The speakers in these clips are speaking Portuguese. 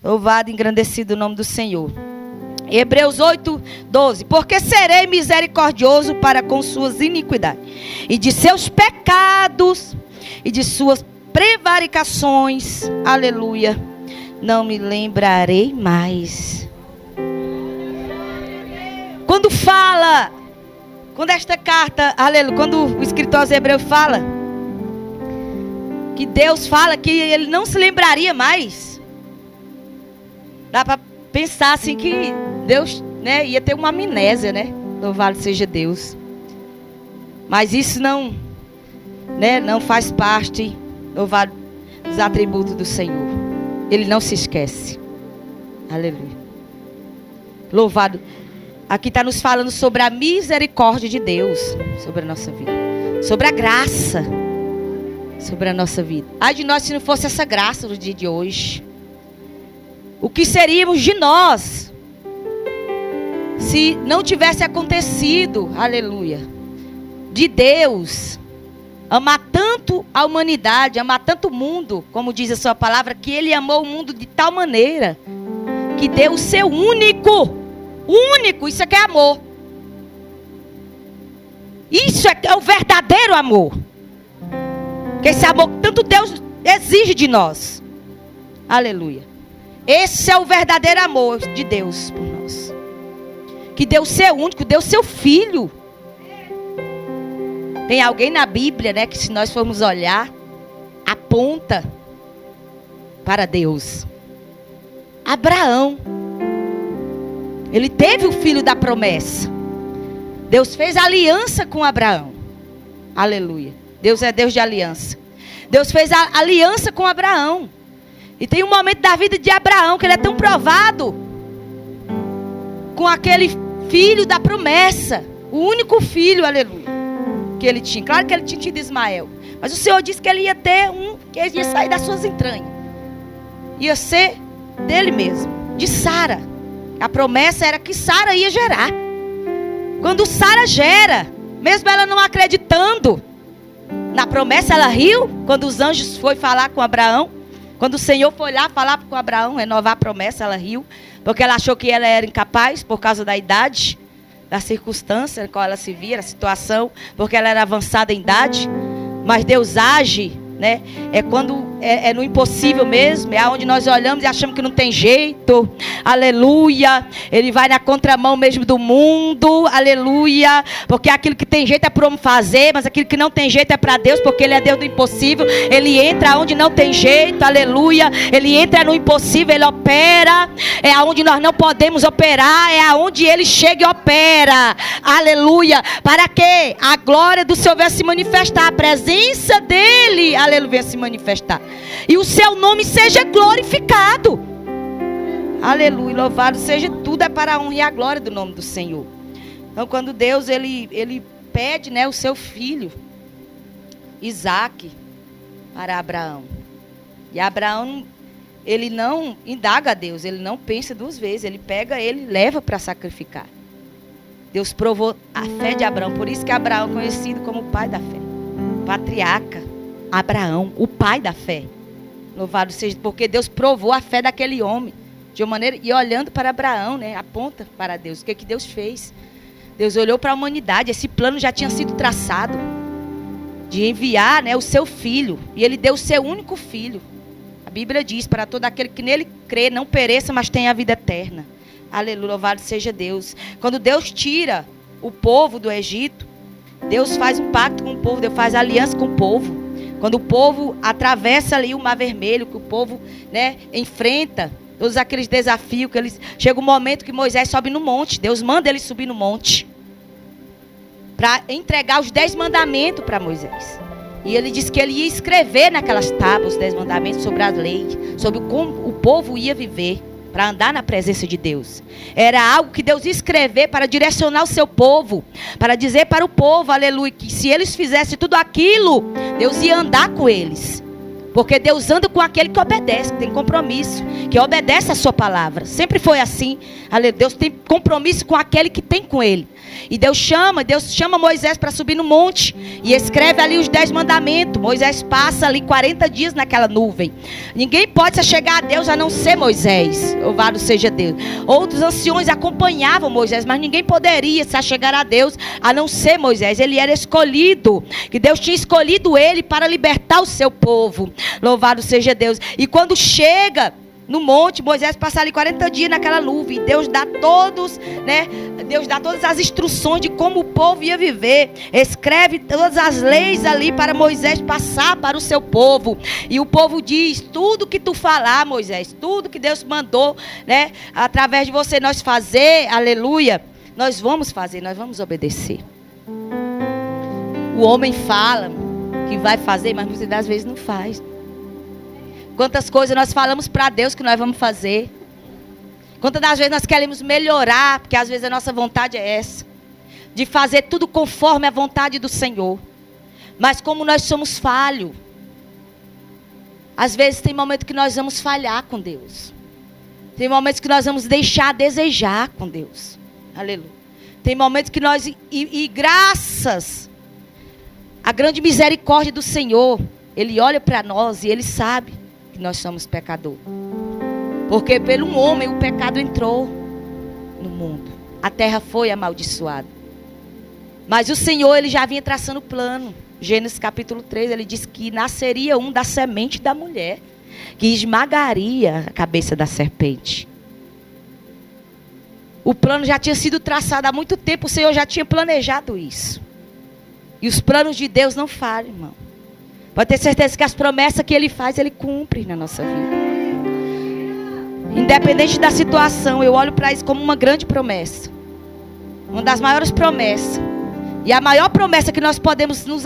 Louvado e engrandecido o nome do Senhor. Hebreus 8, 12. Porque serei misericordioso para com suas iniquidades, e de seus pecados, e de suas prevaricações, aleluia, não me lembrarei mais. Quando esta carta, aleluia, quando o escritor aos Hebreus fala, que Deus fala que ele não se lembraria mais, dá para pensar assim que Deus, né, ia ter uma amnésia, né? Louvado seja Deus. Mas isso não, né, não faz parte, louvado, dos atributos do Senhor. Ele não se esquece. Aleluia. Louvado. Aqui está nos falando sobre a misericórdia de Deus sobre a nossa vida, sobre a graça sobre a nossa vida. Ai de nós se não fosse essa graça no dia de hoje. O que seríamos de nós se não tivesse acontecido, aleluia, de Deus amar tanto a humanidade, amar tanto o mundo, como diz a sua palavra, que Ele amou o mundo de tal maneira que deu o seu único, isso é que é amor. Isso é o verdadeiro amor. Que esse amor que tanto Deus exige de nós. Aleluia. Esse é o verdadeiro amor de Deus por nós. Que deu o seu único, deu o seu filho. Tem alguém na Bíblia, né, que se nós formos olhar, aponta para Deus. Abraão. Ele teve o filho da promessa. Deus fez aliança com Abraão. Aleluia. Deus é Deus de aliança. Deus fez a aliança com Abraão. E tem um momento da vida de Abraão que ele é tão provado com aquele filho da promessa. O único filho, aleluia, que ele tinha. Claro que ele tinha tido Ismael. Mas o Senhor disse que ele ia ter um, que ele ia sair das suas entranhas. Ia ser dele mesmo, de Sara. A promessa era que Sara ia gerar. Quando Sara gera, mesmo ela não acreditando na promessa, ela riu. Quando os anjos foram falar com Abraão, quando o Senhor foi lá falar com Abraão, renovar a promessa, ela riu. Porque ela achou que ela era incapaz por causa da idade, da circunstância em qual ela se via, a situação, porque ela era avançada em idade. Mas Deus age, né? É quando é no impossível mesmo, é onde nós olhamos e achamos que não tem jeito. Aleluia. Ele vai na contramão mesmo do mundo. Aleluia. Porque aquilo que tem jeito é para o homem fazer, mas aquilo que não tem jeito é para Deus, porque Ele é Deus do impossível. Ele entra onde não tem jeito. Aleluia. Ele entra no impossível, Ele opera. É aonde nós não podemos operar, é aonde Ele chega e opera. Aleluia. Para que a glória do Senhor venha se manifestar, a presença dEle, aleluia, venha se manifestar. E o seu nome seja glorificado. Aleluia, louvado seja tudo, é para a honra e a glória do nome do Senhor. Então quando Deus, ele pede, né, o seu filho, Isaque, para Abraão. E Abraão, ele não indaga a Deus, ele não pensa duas vezes, ele pega ele e leva para sacrificar. Deus provou a fé de Abraão, por isso que Abraão é conhecido como o pai da fé. Patriarca. Abraão, o pai da fé. Louvado seja, porque Deus provou a fé daquele homem. De uma maneira, e olhando para Abraão, né, aponta para Deus. O que Deus fez? Deus olhou para a humanidade. Esse plano já tinha sido traçado. De enviar, né, o seu filho. E Ele deu o seu único filho. A Bíblia diz, para todo aquele que nele crê, não pereça, mas tenha a vida eterna. Aleluia, louvado seja Deus. Quando Deus tira o povo do Egito, Deus faz um pacto com o povo. Deus faz aliança com o povo. Quando o povo atravessa ali o Mar Vermelho, que o povo, né, enfrenta todos aqueles desafios, que eles, chega um momento que Moisés sobe no monte. Deus manda ele subir no monte para entregar os 10 mandamentos para Moisés. E ele disse que ele ia escrever naquelas tábuas os 10 mandamentos sobre a lei, sobre como o povo ia viver para andar na presença de Deus. Era algo que Deus ia escrever para direcionar o seu povo, para dizer para o povo, aleluia, que se eles fizessem tudo aquilo, Deus ia andar com eles. Porque Deus anda com aquele que obedece, que tem compromisso, que obedece a sua palavra. Sempre foi assim. Aleluia. Deus tem compromisso com aquele que tem com ele. E Deus chama Moisés para subir no monte. E escreve ali os 10 mandamentos. Moisés passa ali 40 dias naquela nuvem. Ninguém pode se chegar a Deus a não ser Moisés. Louvado seja Deus. Outros anciões acompanhavam Moisés, mas ninguém poderia se chegar a Deus a não ser Moisés. Ele era escolhido. Que Deus tinha escolhido ele para libertar o seu povo. Louvado seja Deus. E quando chega no monte, Moisés passa ali 40 dias naquela nuvem. Deus dá todas as instruções de como o povo ia viver. Escreve todas as leis ali para Moisés passar para o seu povo. E o povo diz: tudo que tu falar, Moisés, tudo que Deus mandou, né, através de você nós fazer, aleluia, nós vamos fazer, nós vamos obedecer. O homem fala que vai fazer, mas muitas das vezes não faz. Quantas coisas nós falamos para Deus que nós vamos fazer. Quantas das vezes nós queremos melhorar, porque às vezes a nossa vontade é essa, de fazer tudo conforme a vontade do Senhor. Mas como nós somos falhos, às vezes tem momentos que nós vamos falhar com Deus. Tem momentos que nós vamos deixar a desejar com Deus. Aleluia. Tem momentos que nós, e graças à grande misericórdia do Senhor, Ele olha para nós e Ele sabe que nós somos pecadores. Porque pelo um homem o pecado entrou no mundo. A terra foi amaldiçoada. Mas o Senhor, Ele já vinha traçando o plano. Gênesis capítulo 3, Ele diz que nasceria um da semente da mulher, que esmagaria a cabeça da serpente. O plano já tinha sido traçado há muito tempo. O Senhor já tinha planejado isso. E os planos de Deus não falham, irmão. Pode ter certeza que as promessas que Ele faz, Ele cumpre na nossa vida. Independente da situação, eu olho para isso como uma grande promessa. Uma das maiores promessas. E a maior promessa que nós podemos nos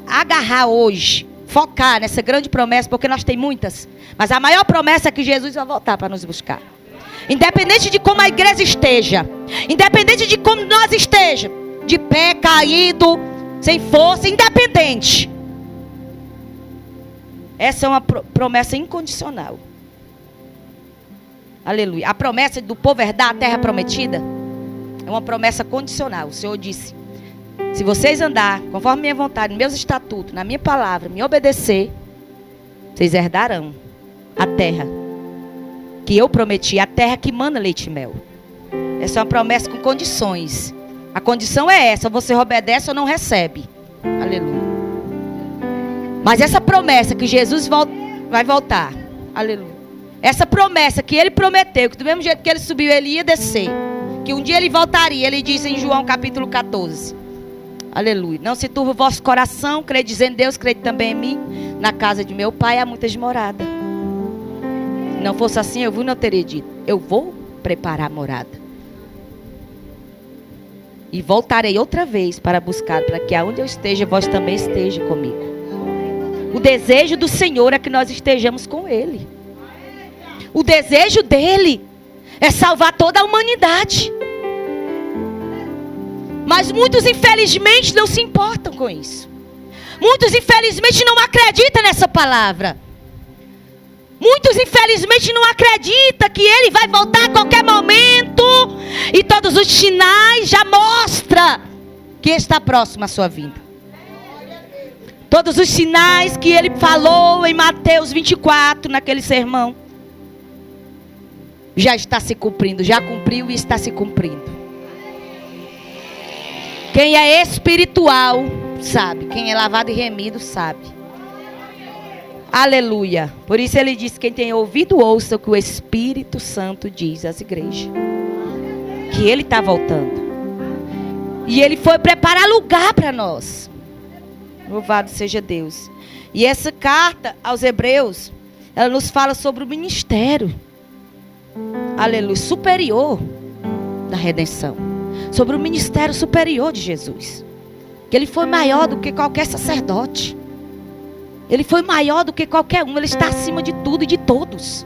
agarrar hoje, focar nessa grande promessa, porque nós temos muitas. Mas a maior promessa é que Jesus vai voltar para nos buscar. Independente de como a igreja esteja. Independente de como nós estejamos. De pé, caído, sem força, independente. Essa é uma promessa incondicional. Aleluia. A promessa do povo herdar a terra prometida é uma promessa condicional. O Senhor disse: se vocês andar conforme minha vontade, meus estatutos, na minha palavra, me obedecer, vocês herdarão a terra que eu prometi, a terra que mana leite e mel. Essa é uma promessa com condições. A condição é essa: você obedece ou não recebe. Aleluia. Mas essa promessa que Jesus vai voltar. Aleluia. Essa promessa que Ele prometeu, que do mesmo jeito que Ele subiu, Ele ia descer. Que um dia Ele voltaria. Ele diz em João capítulo 14. Aleluia. Não se turbe o vosso coração, crede em Deus, crede também em mim. Na casa de meu Pai há muitas moradas. Não fosse assim, eu não teria dito: eu vou preparar a morada. E voltarei outra vez para buscar, para que aonde eu esteja, vós também esteja comigo. O desejo do Senhor é que nós estejamos com Ele. O desejo dEle é salvar toda a humanidade. Mas muitos, infelizmente, não se importam com isso. Muitos, infelizmente, não acreditam nessa palavra. Muitos, infelizmente, não acreditam que Ele vai voltar a qualquer momento. E todos os sinais já mostram que está próximo a sua vinda. Todos os sinais que Ele falou em Mateus 24, naquele sermão, já está se cumprindo. Já cumpriu e está se cumprindo. Quem é espiritual sabe. Quem é lavado e remido sabe. Aleluia. Por isso Ele diz: quem tem ouvido, ouça o que o Espírito Santo diz às igrejas. Que Ele está voltando. E Ele foi preparar lugar para nós. Louvado seja Deus. E essa carta aos Hebreus, ela nos fala sobre o ministério, aleluia, superior da redenção. Sobre o ministério superior de Jesus. Que Ele foi maior do que qualquer sacerdote. Ele foi maior do que qualquer um. Ele está acima de tudo e de todos.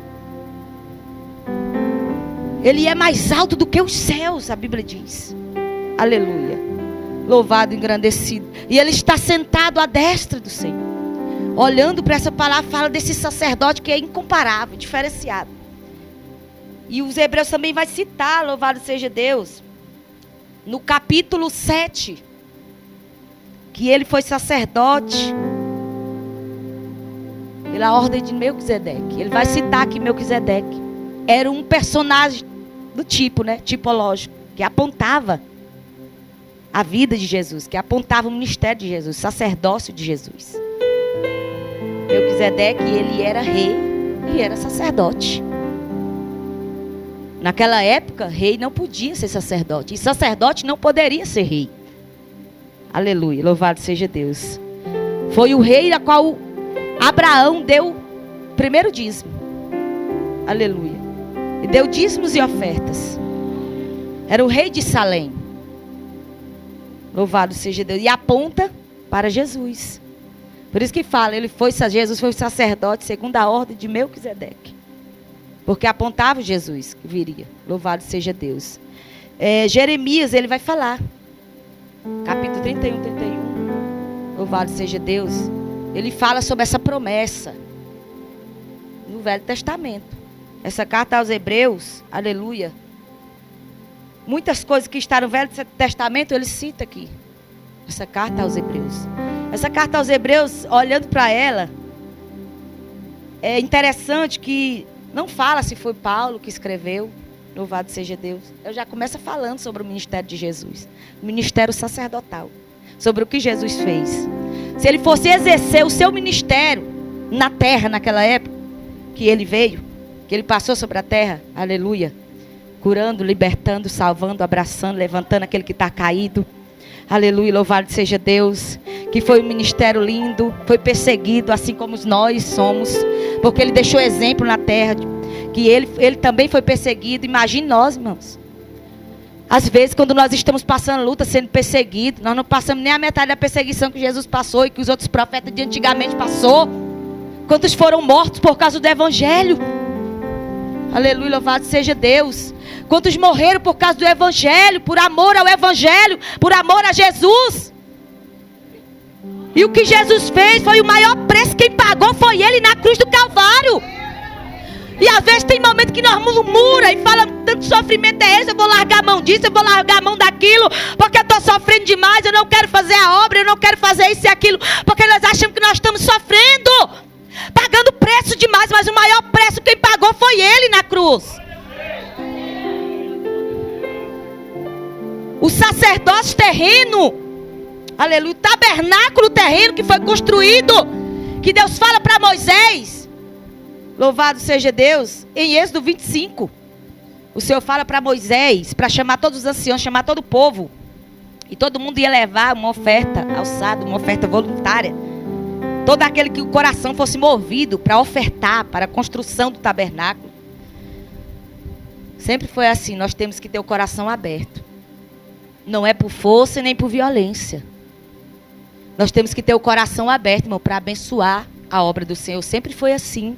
Ele é mais alto do que os céus, a Bíblia diz. Aleluia. Louvado, engrandecido. E Ele está sentado à destra do Senhor. Olhando para essa palavra, fala desse sacerdote que é incomparável, diferenciado. E os Hebreus também vai citar, louvado seja Deus, no capítulo 7, que ele foi sacerdote pela ordem de Melquisedeque. Ele vai citar aqui Melquisedeque. Era um personagem do tipo, né? Tipológico, que apontava a vida de Jesus, que apontava o ministério de Jesus, o sacerdócio de Jesus. Melquisedeque, ele era rei e era sacerdote. Naquela época, rei não podia ser sacerdote. E sacerdote não poderia ser rei. Aleluia, louvado seja Deus. Foi o rei a qual Abraão deu primeiro dízimo. Aleluia. E deu dízimos e ofertas. Era o rei de Salém. Louvado seja Deus. E aponta para Jesus. Por isso que fala, Jesus foi sacerdote segundo a ordem de Melquisedeque. Porque apontava Jesus que viria. Louvado seja Deus. Jeremias, ele vai falar. Capítulo 31, 31. Louvado seja Deus. Ele fala sobre essa promessa. No Velho Testamento. Essa carta aos Hebreus. Aleluia. Muitas coisas que estão no Velho Testamento, ele cita aqui. Essa carta aos Hebreus. Essa carta aos Hebreus, olhando para ela, é interessante que não fala se foi Paulo que escreveu, louvado seja Deus. Eu já começo falando sobre o ministério de Jesus, o ministério sacerdotal, sobre o que Jesus fez. Se ele fosse exercer o seu ministério na terra naquela época, que ele veio, que ele passou sobre a terra, aleluia, curando, libertando, salvando, abraçando, levantando aquele que está caído. Aleluia, louvado seja Deus. Que foi um ministério lindo, foi perseguido, assim como nós somos. Porque ele deixou exemplo na terra, que ele também foi perseguido. Imagine nós, irmãos. Às vezes, quando nós estamos passando luta, sendo perseguidos, nós não passamos nem a metade da perseguição que Jesus passou e que os outros profetas de antigamente passou. Quantos foram mortos por causa do Evangelho? Aleluia, louvado seja Deus. Quantos morreram por causa do Evangelho, por amor ao Evangelho, por amor a Jesus. E o que Jesus fez foi o maior preço. Quem pagou foi Ele na cruz do Calvário. E às vezes tem momento que nós murmuramos e falamos, tanto sofrimento é esse, eu vou largar a mão disso, eu vou largar a mão daquilo, porque eu estou sofrendo demais, eu não quero fazer a obra, eu não quero fazer isso e aquilo, porque nós achamos que nós estamos sofrendo, pagando preço demais, mas o maior preço quem pagou foi Ele na cruz. O sacerdócio terreno, aleluia, o tabernáculo terreno que foi construído, que Deus fala para Moisés, louvado seja Deus, em Êxodo 25, o Senhor fala para Moisés, para chamar todos os anciãos, chamar todo o povo, e todo mundo ia levar uma oferta alçada, uma oferta voluntária, todo aquele que o coração fosse movido para ofertar, para a construção do tabernáculo. Sempre foi assim, nós temos que ter o coração aberto. Não é por força nem por violência. Nós temos que ter o coração aberto, irmão, para abençoar a obra do Senhor. Sempre foi assim.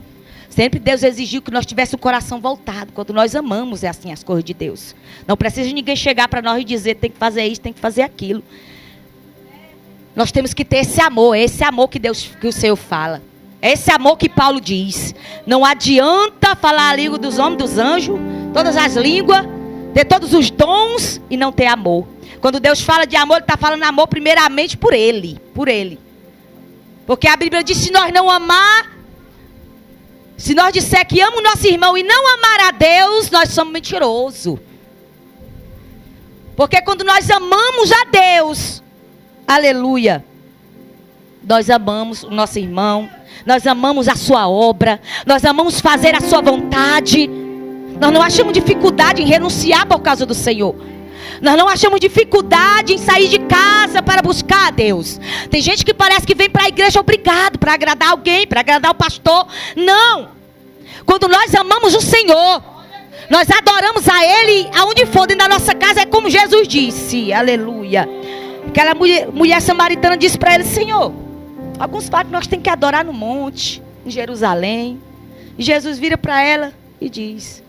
Sempre Deus exigiu que nós tivéssemos o coração voltado. Quando nós amamos, é assim as coisas de Deus. Não precisa ninguém chegar para nós e dizer, tem que fazer isso, tem que fazer aquilo. Nós temos que ter esse amor que o Senhor fala. É esse amor que Paulo diz. Não adianta falar a língua dos homens, dos anjos, todas as línguas, ter todos os dons e não ter amor. Quando Deus fala de amor, Ele está falando amor primeiramente por Ele. Por Ele. Porque a Bíblia diz, se nós não amar, se nós disser que amamos o nosso irmão e não amar a Deus, nós somos mentirosos. Porque quando nós amamos a Deus, aleluia, nós amamos o nosso irmão, nós amamos a sua obra, nós amamos fazer a sua vontade. Nós não achamos dificuldade em renunciar por causa do Senhor. Nós não achamos dificuldade em sair de casa para buscar a Deus. Tem gente que parece que vem para a igreja obrigado, para agradar alguém, para agradar o pastor. Não. Quando nós amamos o Senhor, nós adoramos a Ele aonde for dentro da nossa casa. É como Jesus disse, aleluia. Aquela mulher samaritana disse para Ele, Senhor, alguns falam que nós temos que adorar no monte, em Jerusalém. E Jesus vira para ela e diz,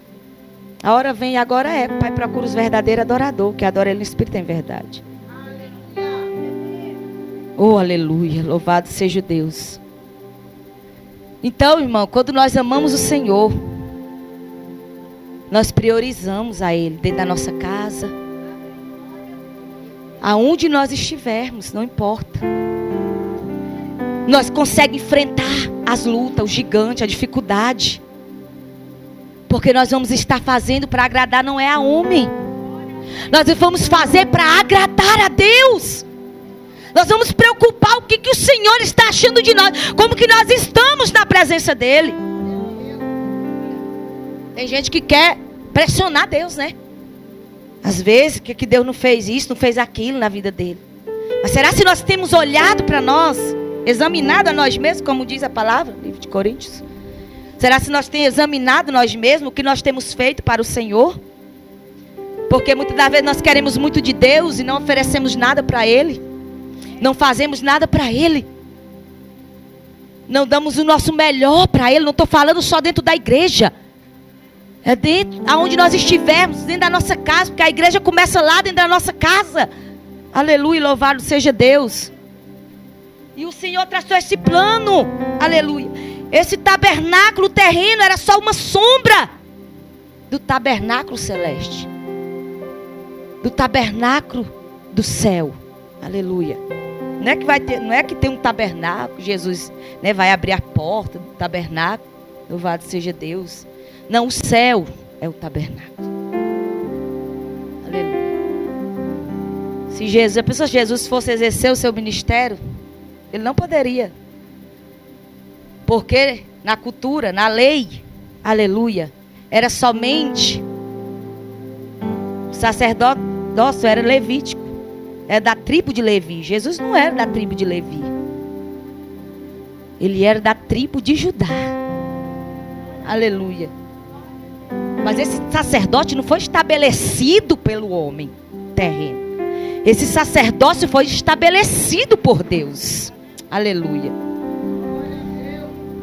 a hora vem e agora é. Pai, procura os verdadeiros adoradores, que adora Ele no Espírito em verdade. Oh, aleluia. Louvado seja Deus. Então, irmão, quando nós amamos o Senhor, nós priorizamos a Ele dentro da nossa casa. Aonde nós estivermos, não importa. Nós conseguimos enfrentar as lutas, o gigante, a dificuldade. Porque nós vamos estar fazendo para agradar, não é a homem. Nós vamos fazer para agradar a Deus. Nós vamos preocupar o que o Senhor está achando de nós. Como que nós estamos na presença dEle. Tem gente que quer pressionar Deus, né? Às vezes, que Deus não fez isso, não fez aquilo na vida dele. Mas será se nós temos olhado para nós, examinado a nós mesmos, como diz a palavra, livro de Coríntios? Será se nós temos examinado nós mesmos, o que nós temos feito para o Senhor? Porque muitas das vezes nós queremos muito de Deus e não oferecemos nada para Ele. Não fazemos nada para Ele. Não damos o nosso melhor para Ele. Não estou falando só dentro da igreja. É dentro, aonde nós estivermos, dentro da nossa casa. Porque a igreja começa lá dentro da nossa casa. Aleluia, louvado seja Deus. E o Senhor traçou esse plano. Aleluia. Esse tabernáculo terreno era só uma sombra do tabernáculo celeste. Do tabernáculo do céu. Aleluia. Não é que tem um tabernáculo, Jesus, né, vai abrir a porta do tabernáculo. Louvado seja Deus. Não, o céu é o tabernáculo. Aleluia. Se a pessoa Jesus fosse exercer o seu ministério, ele não poderia. Porque na cultura, na lei, aleluia, era somente o sacerdócio era levítico, era da tribo de Levi. Jesus não era da tribo de Levi, ele era da tribo de Judá. Aleluia. Mas esse sacerdote não foi estabelecido pelo homem terreno. Esse sacerdócio foi estabelecido por Deus. Aleluia.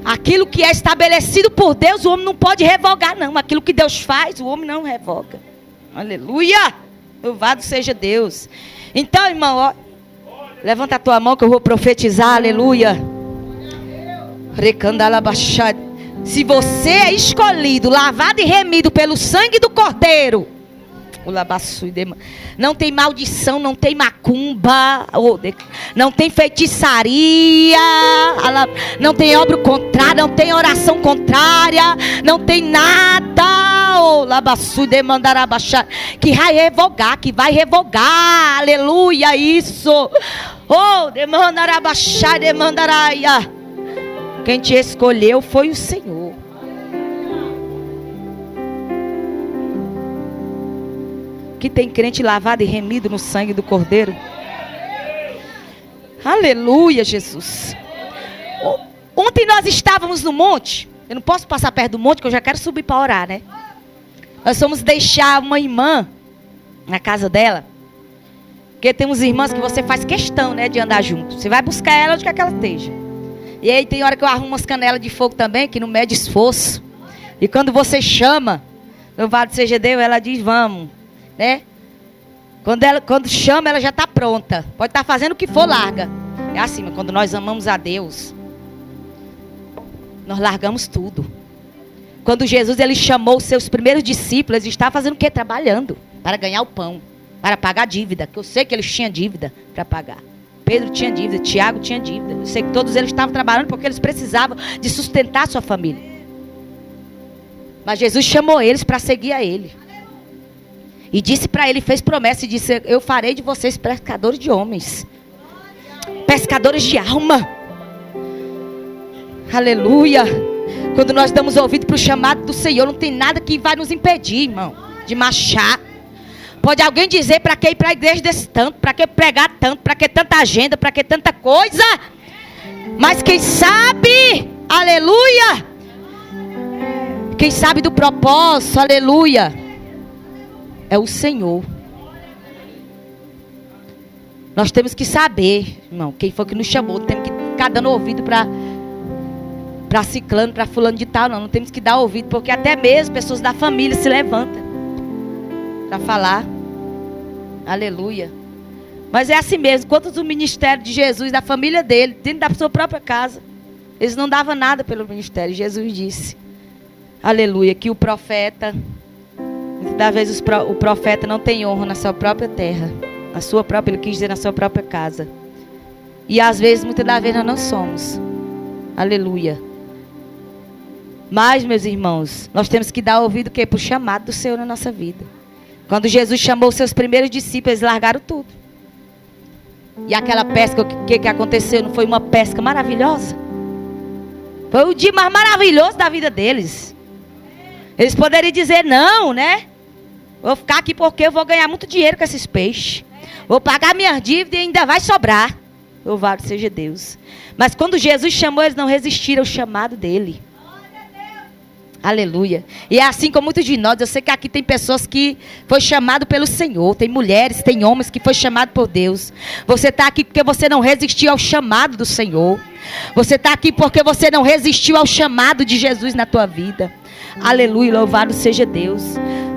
Aquilo que é estabelecido por Deus, o homem não pode revogar, não. Aquilo que Deus faz, o homem não revoga. Aleluia. Louvado seja Deus. Então, irmão, ó, levanta a tua mão que eu vou profetizar. Aleluia. Recandalabaxado. Se você é escolhido, lavado e remido pelo sangue do Cordeiro, não tem maldição, não tem macumba, não tem feitiçaria, não tem obra contrária, não tem oração contrária, não tem nada que vai revogar, aleluia, isso. Quem te escolheu foi o Senhor. Que tem crente lavado e remido no sangue do Cordeiro. Aleluia, Jesus. Ontem nós estávamos no monte. Eu não posso passar perto do monte, que eu já quero subir para orar, né? Nós fomos deixar uma irmã na casa dela. Porque tem uns irmãs que você faz questão, né, de andar junto. Você vai buscar ela onde quer que ela esteja. E aí tem hora que eu arrumo umas canelas de fogo também, que não mede esforço. E quando você chama, louvado seja Deus, ela diz, vamos. Né? Quando chama, ela já está pronta. Pode estar fazendo o que for, larga. É assim, mas quando nós amamos a Deus, nós largamos tudo. Quando Jesus ele chamou os seus primeiros discípulos, eles estavam fazendo o quê? Trabalhando para ganhar o pão, para pagar a dívida. Que eu sei que eles tinham dívida para pagar. Pedro tinha dívida, Tiago tinha dívida. Eu sei que todos eles estavam trabalhando porque eles precisavam de sustentar a sua família. Mas Jesus chamou eles para seguir a Ele. E disse para ele, fez promessa e disse, eu farei de vocês pescadores de homens. Pescadores de alma. Aleluia. Quando nós damos ouvido para o chamado do Senhor, não tem nada que vai nos impedir, irmão, de marchar. Pode alguém dizer para que ir para a igreja desse tanto, para que pregar tanto, para que tanta agenda, para que tanta coisa. Mas quem sabe, aleluia, quem sabe do propósito, aleluia, é o Senhor. Nós temos que saber, irmão, quem foi que nos chamou. Não temos que ficar dando ouvido para ciclano, para fulano de tal, não. Não temos que dar ouvido, porque até mesmo pessoas da família se levantam para falar. Aleluia. Mas é assim mesmo. Quantos do ministério de Jesus, da família dele, dentro da sua própria casa, eles não davam nada pelo ministério. Jesus disse, aleluia, que o profeta, muitas vezes o profeta não tem honra na sua própria terra. Na sua própria, ele quis dizer na sua própria casa. E às vezes, muitas das vezes, nós não somos. Aleluia. Mas, meus irmãos, nós temos que dar ouvido para o chamado do Senhor na nossa vida. Quando Jesus chamou os seus primeiros discípulos, eles largaram tudo. E aquela pesca, o que aconteceu? Não foi uma pesca maravilhosa? Foi o dia mais maravilhoso da vida deles. Eles poderiam dizer não, né? Vou ficar aqui porque eu vou ganhar muito dinheiro com esses peixes. Vou pagar minhas dívidas e ainda vai sobrar. Louvado seja Deus. Mas quando Jesus chamou, eles não resistiram ao chamado dele. Aleluia. E é assim com muitos de nós. Eu sei que aqui tem pessoas que foi chamado pelo Senhor. Tem mulheres, tem homens que foi chamado por Deus. Você está aqui porque você não resistiu ao chamado do Senhor. Você está aqui porque você não resistiu ao chamado de Jesus na tua vida. Aleluia, louvado seja Deus.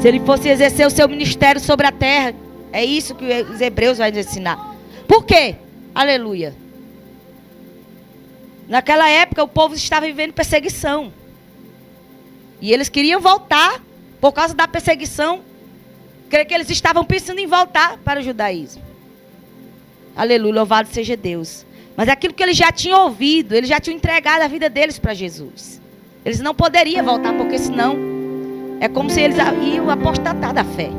Se ele fosse exercer o seu ministério sobre a terra, é isso que os hebreus vão nos ensinar. Por quê? Aleluia. Naquela época o povo estava vivendo perseguição. E eles queriam voltar por causa da perseguição. Creio que eles estavam pensando em voltar para o judaísmo. Aleluia, louvado seja Deus. Mas aquilo que eles já tinham ouvido, eles já tinham entregado a vida deles para Jesus. Eles não poderiam voltar, porque senão é como se eles iam apostatar da fé.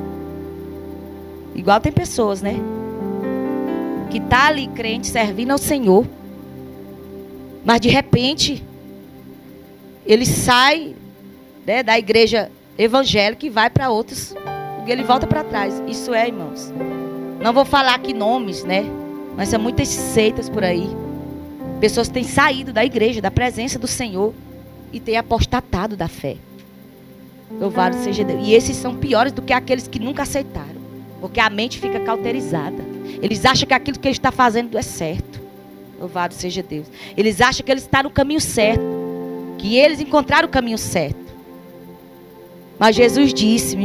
Igual tem pessoas, né? Que está ali crente, servindo ao Senhor. Mas de repente, ele sai, né, da igreja evangélica e vai para outros. E ele volta para trás. Isso é, irmãos. Não vou falar aqui nomes, né? Mas são muitas seitas por aí. Pessoas que têm saído da igreja, da presença do Senhor. E têm apostatado da fé. Louvado seja Deus. E esses são piores do que aqueles que nunca aceitaram. Porque a mente fica cauterizada. Eles acham que aquilo que ele está fazendo é certo. Louvado seja Deus. Eles acham que ele está no caminho certo. Que eles encontraram o caminho certo. Mas Jesus disse,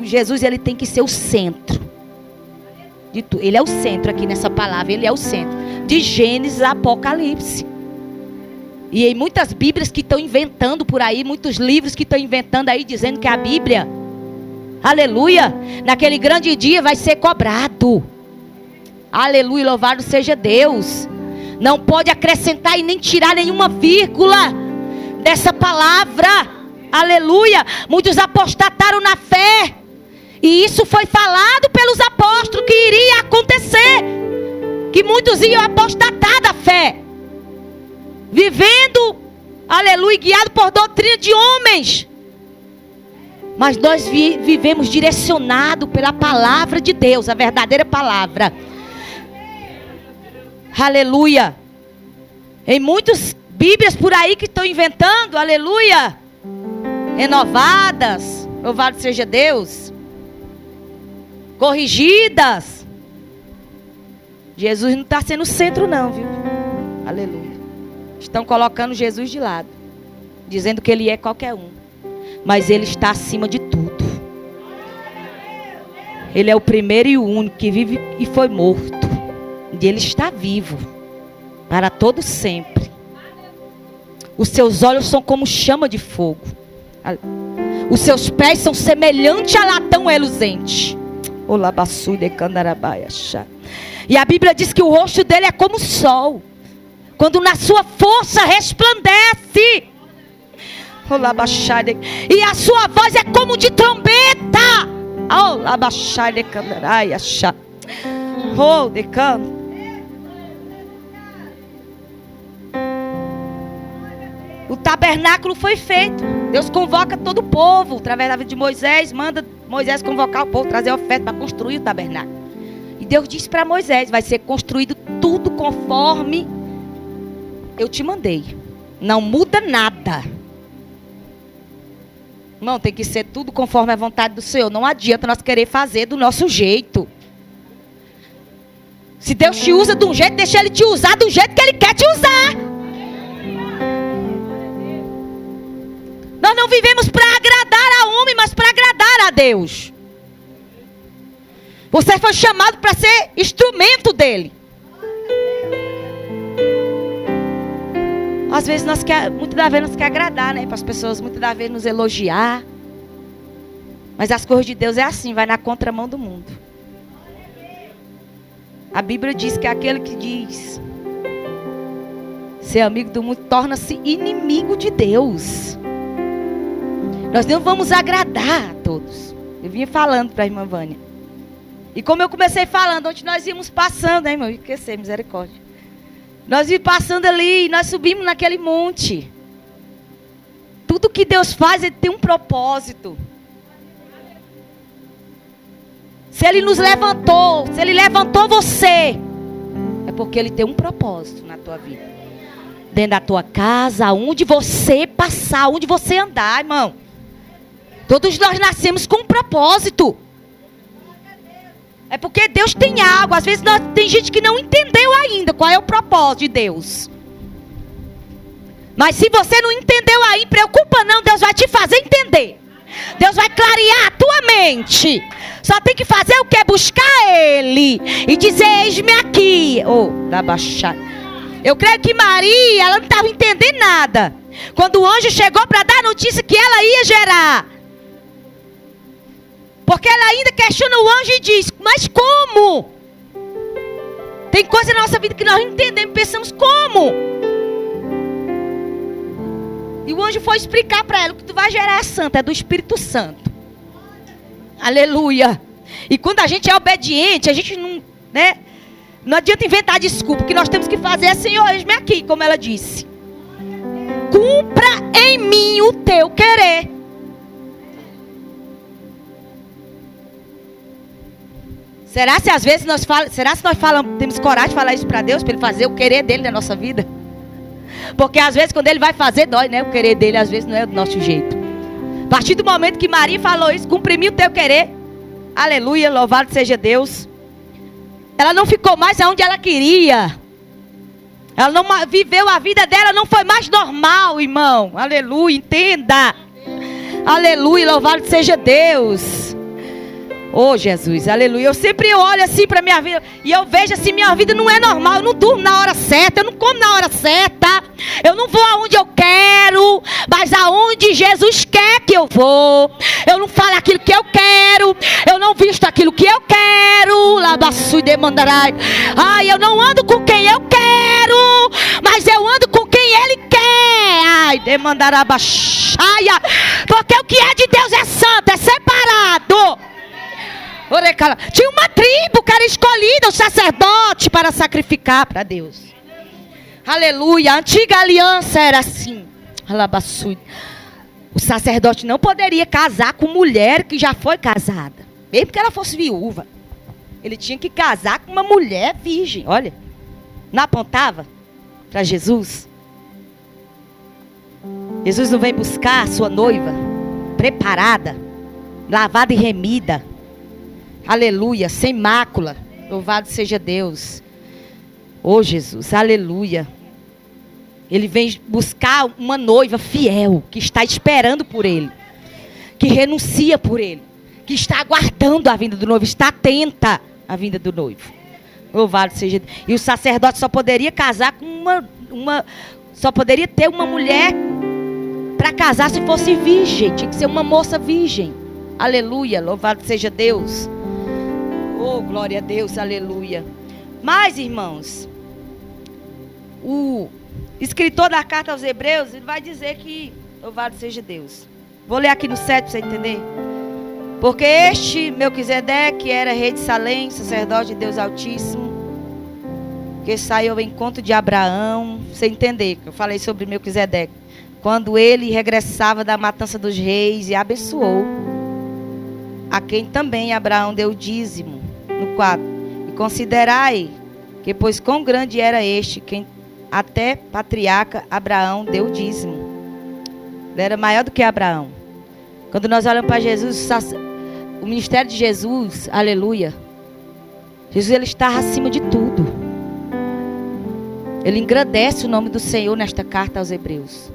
Jesus ele tem que ser o centro de tudo. Ele é o centro aqui nessa palavra. Ele é o centro. De Gênesis a Apocalipse. E em muitas Bíblias que estão inventando por aí, muitos livros que estão inventando aí, dizendo que a Bíblia, aleluia, naquele grande dia vai ser cobrado. Aleluia, louvado seja Deus. Não pode acrescentar e nem tirar nenhuma vírgula dessa palavra. Aleluia. Muitos apostataram na fé. E isso foi falado pelos apóstolos que iria acontecer. Que muitos iam apostatar da fé. Vivendo, aleluia, guiado por doutrina de homens. Mas nós vivemos direcionado pela palavra de Deus, a verdadeira palavra. Aleluia. Em muitas Bíblias por aí que estão inventando, aleluia, renovadas, louvado seja Deus, corrigidas. Jesus não está sendo o centro não, viu? Aleluia. Estão colocando Jesus de lado, dizendo que ele é qualquer um. Mas ele está acima de tudo. Ele é o primeiro e o único que vive e foi morto. E ele está vivo para todo sempre. Os seus olhos são como chama de fogo. Os seus pés são semelhantes a latão reluzente. E a Bíblia diz que o rosto dele é como o sol, quando na sua força resplandece. E a sua voz é como de trombeta. O tabernáculo foi feito. Deus convoca todo o povo através da vida de Moisés. Manda Moisés convocar o povo, trazer oferta para construir o tabernáculo. E Deus disse para Moisés: vai ser construído tudo conforme eu te mandei. Não muda nada. Irmão, tem que ser tudo conforme a vontade do Senhor. Não adianta nós querer fazer do nosso jeito. Se Deus te usa de um jeito, deixa Ele te usar do jeito que Ele quer te usar. Nós não vivemos para agradar a homem, mas para agradar a Deus. Você foi chamado para ser instrumento dele. Às vezes muitas das vezes nós queremos agradar, né, para as pessoas, muitas das vezes nos elogiar. Mas as coisas de Deus é assim, vai na contramão do mundo. A Bíblia diz que aquele que diz ser amigo do mundo torna-se inimigo de Deus. Nós não vamos agradar a todos. Eu vinha falando para a irmã Vânia. E como eu comecei falando, onde nós íamos passando, né, irmão? Esqueci, misericórdia. Nós íamos passando ali e nós subimos naquele monte. Tudo que Deus faz, Ele tem um propósito. Se Ele nos levantou, se Ele levantou você, é porque Ele tem um propósito na tua vida. Dentro da tua casa, aonde você passar, aonde você andar, irmão. Todos nós nascemos com um propósito. É porque Deus tem algo. Às vezes tem gente que não entendeu ainda qual é o propósito de Deus. Mas se você não entendeu aí, preocupa não, Deus vai te fazer entender. Deus vai clarear a tua mente. Só tem que fazer o que? Buscar Ele e dizer, eis-me aqui. Da baixada. Eu creio que Maria, ela não estava entendendo nada. Quando o anjo chegou para dar a notícia que ela ia gerar. Porque ela ainda questiona o anjo e diz, mas como? Tem coisa na nossa vida que nós não entendemos, pensamos como? E o anjo foi explicar para ela, o que tu vai gerar é santa, é do Espírito Santo. Aleluia. E quando a gente é obediente, a gente não, né? Não adianta inventar desculpa, o que nós temos que fazer é, Senhor, eis-me aqui, como ela disse. Cumpra em mim o teu querer. Será se às vezes nós falamos, temos coragem de falar isso para Deus, para Ele fazer o querer dele na nossa vida? Porque às vezes quando Ele vai fazer, dói, né? O querer dele às vezes não é do nosso jeito. A partir do momento que Maria falou isso, cumprimir o teu querer. Aleluia, louvado seja Deus. Ela não ficou mais onde ela queria. Ela não viveu a vida dela, não foi mais normal, irmão. Aleluia, entenda. Aleluia, louvado seja Deus. Oh Jesus, aleluia. Eu sempre olho assim para minha vida e eu vejo assim, minha vida não é normal. Eu não durmo na hora certa, eu não como na hora certa, eu não vou aonde eu quero, mas aonde Jesus quer que eu vou. Eu não falo aquilo que eu quero, eu não visto aquilo que eu quero. Labaçu e demandarai. Ai, eu não ando com quem eu quero, mas eu ando com quem Ele quer. Ai, demandará baixaia. Porque o que é de Deus é santo, é separado. Tinha uma tribo que era escolhida, o sacerdote, para sacrificar para Deus. Aleluia. A antiga aliança era assim. O sacerdote não poderia casar com mulher que já foi casada, mesmo que ela fosse viúva. Ele tinha que casar com uma mulher virgem. Olha, não apontava para Jesus? Jesus não vem buscar a sua noiva preparada, lavada e remida. Aleluia, sem mácula. Louvado seja Deus. Oh Jesus, aleluia. Ele vem buscar uma noiva fiel, que está esperando por Ele, que renuncia por Ele, que está aguardando a vinda do noivo, está atenta à vinda do noivo. Louvado seja Deus. E o sacerdote só poderia casar com só poderia ter uma mulher para casar se fosse virgem. Tinha que ser uma moça virgem. Aleluia, louvado seja Deus. Oh, glória a Deus, aleluia. Mas, irmãos, o escritor da carta aos Hebreus, ele vai dizer que, louvado seja Deus. Vou ler aqui no 7 para você entender. Porque este Melquisedeque era rei de Salém, sacerdote de Deus Altíssimo, que saiu ao encontro de Abraão. Você entender, que eu falei sobre Melquisedeque. Quando ele regressava da matança dos reis e abençoou, a quem também Abraão deu dízimo. No 4. E considerai que, pois quão grande era este, quem até patriarca Abraão deu dízimo. Ele era maior do que Abraão. Quando nós olhamos para Jesus, o ministério de Jesus, aleluia. Jesus, ele está acima de tudo. Ele engrandece o nome do Senhor nesta carta aos Hebreus.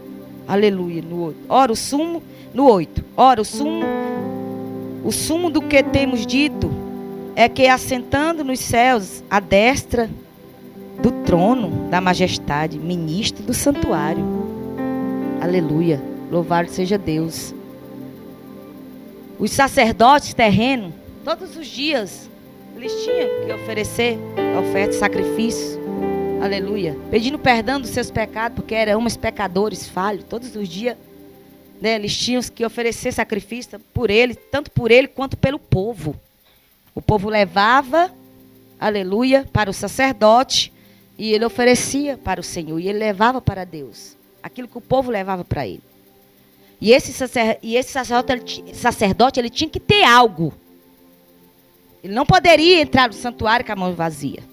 Aleluia. No 8. Ora, o sumo, no 8. Ora, o sumo do que temos dito é que, assentando nos céus, à destra do trono da majestade, ministro do santuário. Aleluia. Louvado seja Deus. Os sacerdotes terrenos, todos os dias, Eles tinham que oferecer oferta, sacrifício. Aleluia. Pedindo perdão dos seus pecados, porque eram homens pecadores, falhos, todos os dias. Né, eles tinham que oferecer sacrifício por ele, tanto por ele quanto pelo povo. O povo levava, aleluia, para o sacerdote e ele oferecia para o Senhor. E ele levava para Deus aquilo que o povo levava para ele. E esse sacerdote, ele tinha que ter algo. Ele não poderia entrar no santuário com a mão vazia.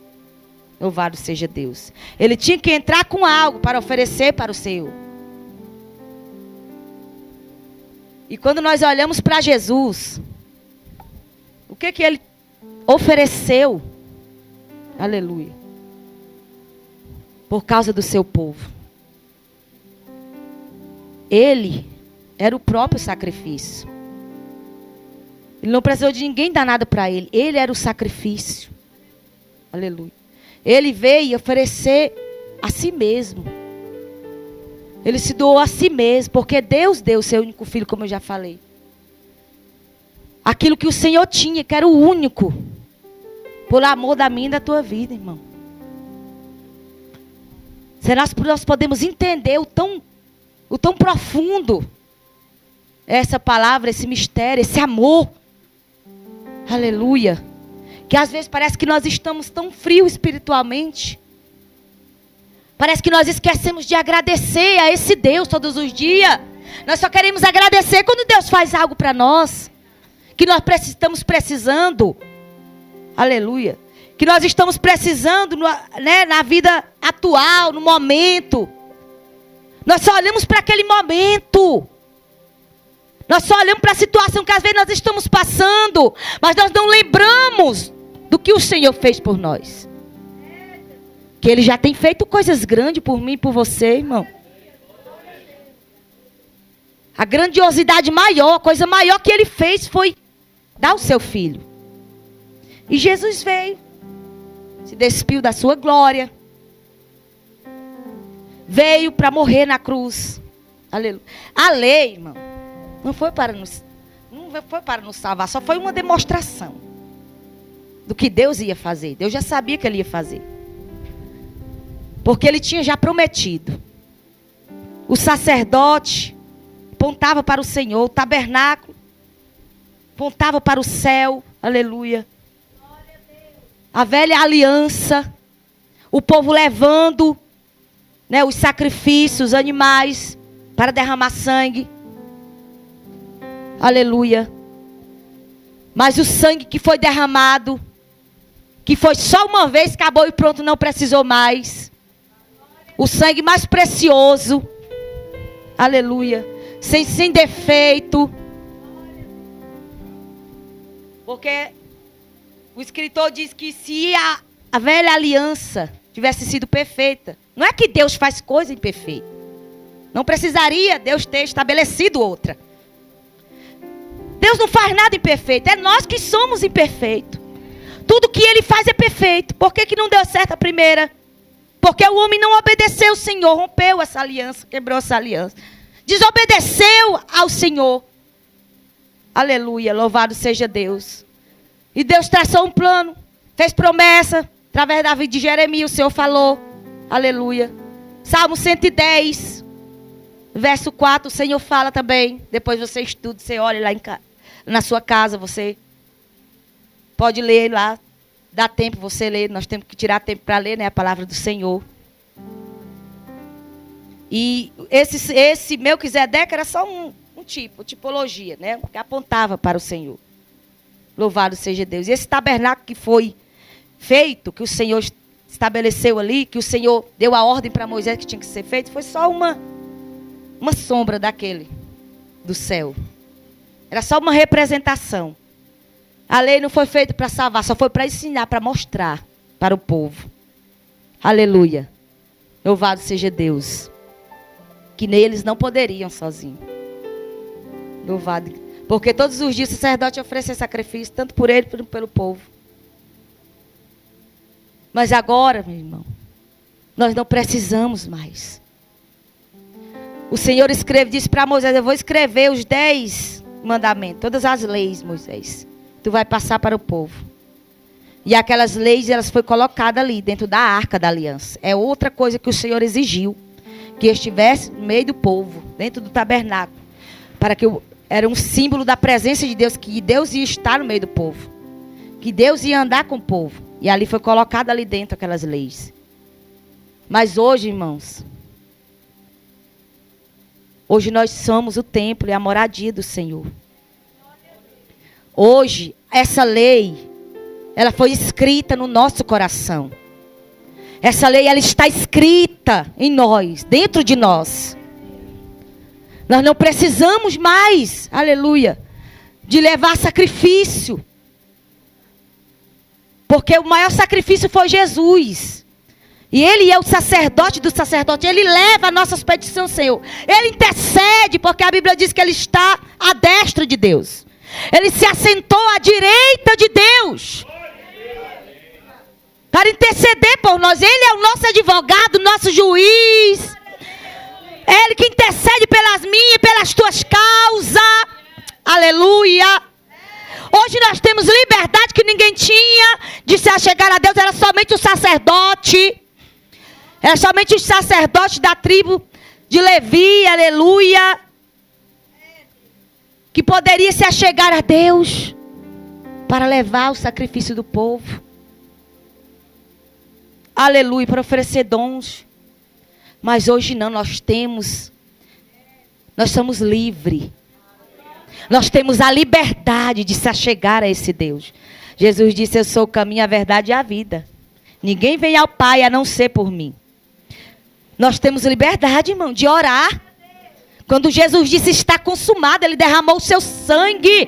Louvado seja Deus. Ele tinha que entrar com algo para oferecer para o Senhor. E quando nós olhamos para Jesus, o que ele ofereceu? Aleluia. Por causa do seu povo. Ele era o próprio sacrifício. Ele não precisou de ninguém dar nada para ele. Ele era o sacrifício. Aleluia. Ele veio oferecer a si mesmo. Ele se doou a si mesmo, porque Deus deu o seu único filho, como eu já falei. Aquilo que o Senhor tinha, que era o único. Por amor da minha e da tua vida, irmão. Será que nós podemos entender o tão profundo essa palavra, esse mistério, esse amor. Aleluia. Que às vezes parece que nós estamos tão frios espiritualmente. Parece que nós esquecemos de agradecer a esse Deus todos os dias. Nós só queremos agradecer quando Deus faz algo para nós. Que nós estamos precisando. Aleluia. Que nós estamos precisando, né, na vida atual, no momento. Nós só olhamos para aquele momento. Nós só olhamos para a situação que às vezes nós estamos passando. Mas nós não lembramos do que o Senhor fez por nós. Que Ele já tem feito coisas grandes por mim e por você, irmão. A grandiosidade maior, a coisa maior que Ele fez foi dar o seu filho. E Jesus veio. Se despiu da sua glória. Veio para morrer na cruz. Aleluia. A lei, irmão, não foi para nos salvar. Só foi uma demonstração do que Deus ia fazer. Deus já sabia que Ele ia fazer. Porque Ele tinha já prometido. O sacerdote apontava para o Senhor. O tabernáculo apontava para o céu. Aleluia. A velha aliança. O povo levando, né, os sacrifícios, os animais, para derramar sangue. Aleluia. Mas o sangue que foi derramado, que foi só uma vez, acabou e pronto, não precisou mais. O sangue mais precioso. Aleluia. Sem defeito. Porque o escritor diz que se a velha aliança tivesse sido perfeita, não é que Deus faz coisa imperfeita. Não precisaria Deus ter estabelecido outra. Deus não faz nada imperfeito. É nós que somos imperfeitos. Tudo que Ele faz é perfeito. Por que não deu certo a primeira? Porque o homem não obedeceu ao Senhor. Rompeu essa aliança. Quebrou essa aliança. Desobedeceu ao Senhor. Aleluia. Louvado seja Deus. E Deus traçou um plano. Fez promessa. Através da vida de Jeremias o Senhor falou. Aleluia. Salmo 110. Verso 4. O Senhor fala também. Depois você estuda. Você olha lá na sua casa. Você pode ler lá. Dá tempo você ler. Nós temos que tirar tempo para ler, né, a palavra do Senhor. E esse Melquisedeque era só um tipo, tipologia, né? Que apontava para o Senhor. Louvado seja Deus. E esse tabernáculo que foi feito, que o Senhor estabeleceu ali, que o Senhor deu a ordem para Moisés que tinha que ser feito, foi só uma sombra daquele, do céu. Era só uma representação. A lei não foi feita para salvar, só foi para ensinar, para mostrar para o povo. Aleluia. Louvado seja Deus. Que neles não poderiam sozinhos. Louvado. Porque todos os dias o sacerdote oferecia sacrifício, tanto por ele como pelo povo. Mas agora, meu irmão, nós não precisamos mais. O Senhor disse para Moisés: eu vou escrever os 10 mandamentos, todas as leis, Moisés. Tu vai passar para o povo. E aquelas leis, elas foram colocadas ali, dentro da arca da aliança. É outra coisa que o Senhor exigiu. Que estivesse no meio do povo, dentro do tabernáculo. Para que era um símbolo da presença de Deus, que Deus ia estar no meio do povo. Que Deus ia andar com o povo. E ali foi colocado ali dentro aquelas leis. Mas hoje, irmãos, hoje nós somos o templo e a moradia do Senhor. Hoje, essa lei, ela foi escrita no nosso coração. Essa lei, ela está escrita em nós, dentro de nós. Nós não precisamos mais, aleluia, de levar sacrifício. Porque o maior sacrifício foi Jesus. E Ele é o sacerdote do sacerdote. Ele leva a nossas petições, Senhor. Ele intercede, porque a Bíblia diz que Ele está à destra de Deus. Ele se assentou à direita de Deus. Para interceder por nós. Ele é o nosso advogado, nosso juiz. É Ele que intercede pelas minhas e pelas tuas causas. Aleluia. Hoje nós temos liberdade que ninguém tinha de se achegar a Deus. Era somente o sacerdote. Era somente o sacerdote da tribo de Levi, aleluia, que poderia se achegar a Deus para levar o sacrifício do povo. Aleluia, para oferecer dons. Mas hoje não, nós somos livres. Nós temos a liberdade de se achegar a esse Deus. Jesus disse, eu sou o caminho, a verdade e a vida. Ninguém vem ao Pai a não ser por mim. Nós temos liberdade, irmão, de orar. Quando Jesus disse, está consumado, Ele derramou o seu sangue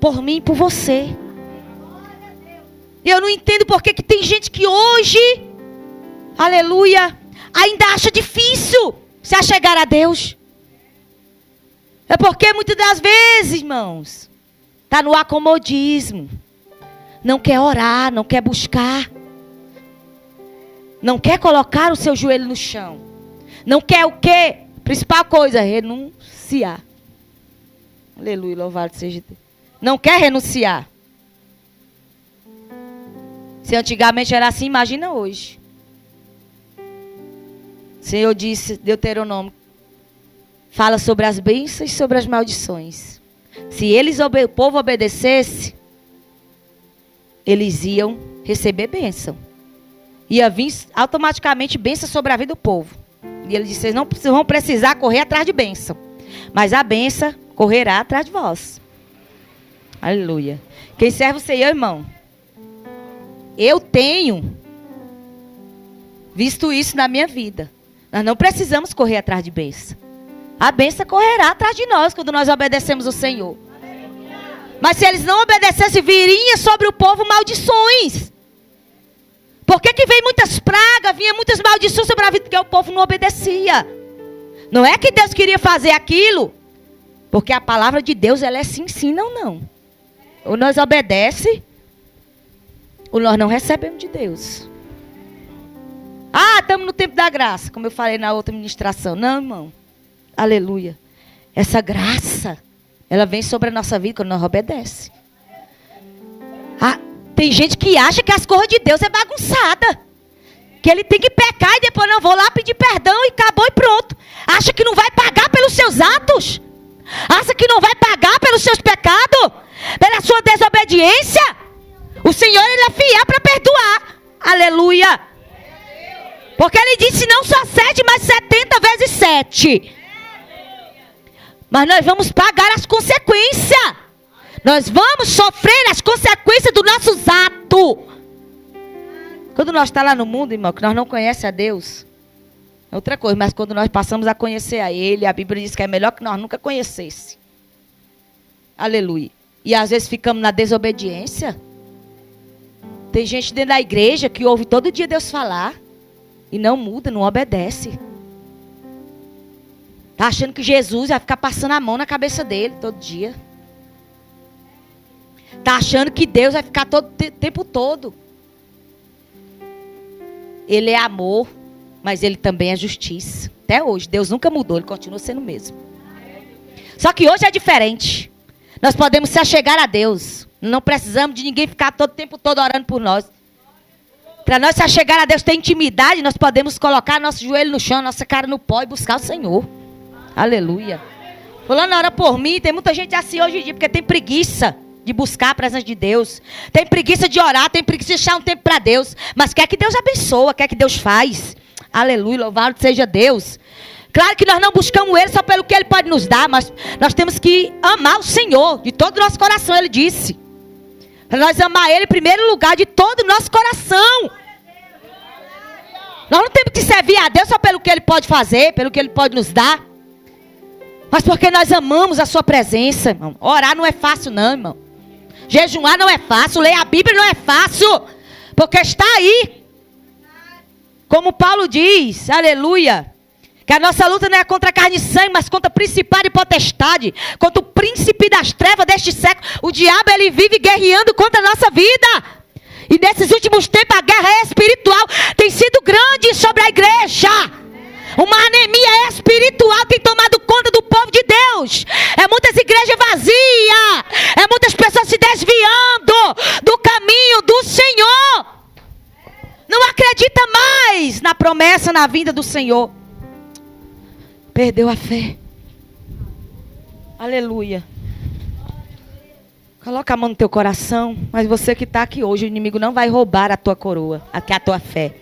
por mim e por você. E eu não entendo porque que tem gente que hoje, aleluia, ainda acha difícil se achegar a Deus. É porque muitas das vezes, irmãos, está no acomodismo. Não quer orar, não quer buscar. Não quer colocar o seu joelho no chão. Não quer o quê? Principal coisa, renunciar. Aleluia, louvado seja Deus. Não quer renunciar. Se antigamente era assim, imagina hoje. O Senhor disse, Deuteronômio, fala sobre as bênçãos e sobre as maldições. Se o povo obedecesse, eles iam receber bênção. Ia vir automaticamente bênção sobre a vida do povo. E ele disse, vocês não vão precisar correr atrás de bênção. Mas a bênção correrá atrás de vós. Aleluia. Quem serve o Senhor, irmão? Eu tenho visto isso na minha vida. Nós não precisamos correr atrás de bênção. A bênção correrá atrás de nós quando nós obedecemos o Senhor. Mas se eles não obedecessem, viria sobre o povo maldições. Por que vem muitas pragas, vinha muitas maldições sobre a vida? Porque o povo não obedecia. Não é que Deus queria fazer aquilo. Porque a palavra de Deus, ela é sim, sim, não, não. Ou nós obedecemos, ou nós não recebemos de Deus. Ah, estamos no tempo da graça, como eu falei na outra ministração. Não, irmão. Aleluia. Essa graça, ela vem sobre a nossa vida quando nós obedecemos. Ah, tem gente que acha que as coisas de Deus é bagunçada. Que ele tem que pecar e depois não vou lá pedir perdão e acabou e pronto. Acha que não vai pagar pelos seus atos? Acha que não vai pagar pelos seus pecados? Pela sua desobediência? O Senhor, Ele é fiel para perdoar. Aleluia. Porque Ele disse não só 7, mas 70 vezes 7. Mas nós vamos pagar as consequências. Nós vamos sofrer as consequências dos nossos atos. Quando nós estamos lá no mundo, irmão, que nós não conhecemos a Deus, é outra coisa. Mas quando nós passamos a conhecer a Ele, a Bíblia diz que é melhor que nós nunca conhecesse. Aleluia. E às vezes ficamos na desobediência. Tem gente dentro da igreja que ouve todo dia Deus falar e não muda, não obedece. Está achando que Jesus vai ficar passando a mão na cabeça dele todo dia. Está achando que Deus vai ficar todo tempo todo. Ele é amor, mas Ele também é justiça. Até hoje, Deus nunca mudou, Ele continua sendo o mesmo. Só que hoje é diferente. Nós podemos se achegar a Deus. Não precisamos de ninguém ficar todo o tempo todo orando por nós. Para nós se chegar a Deus, ter intimidade, nós podemos colocar nosso joelho no chão, nossa cara no pó e buscar o Senhor. Aleluia. Fulano ora por mim. Tem muita gente assim hoje em dia, porque tem preguiça de buscar a presença de Deus. Tem preguiça de orar, tem preguiça de deixar um tempo para Deus. Mas quer que Deus abençoe, quer que Deus faz. Aleluia, louvado seja Deus. Claro que nós não buscamos Ele só pelo que Ele pode nos dar, mas nós temos que amar o Senhor de todo o nosso coração, Ele disse. Para nós amar Ele em primeiro lugar de todo o nosso coração. Nós não temos que servir a Deus só pelo que Ele pode fazer, pelo que Ele pode nos dar. Mas porque nós amamos a sua presença, irmão. Orar não é fácil não, irmão. Jejuar não é fácil, ler a Bíblia não é fácil. Porque está aí. Como Paulo diz, aleluia. Que a nossa luta não é contra carne e sangue, mas contra principado e potestade. Contra o príncipe das trevas deste século. O diabo, ele vive guerreando contra a nossa vida. E nesses últimos tempos a guerra espiritual tem sido grande sobre a igreja. Uma anemia espiritual tem tomado conta do povo de Deus. É muitas igrejas vazias. É muitas pessoas se desviando do caminho do Senhor. Não acredita mais na promessa, na vinda do Senhor. Perdeu a fé. Aleluia. Coloca a mão no teu coração. Mas você que está aqui hoje, o inimigo não vai roubar a tua coroa, a tua fé.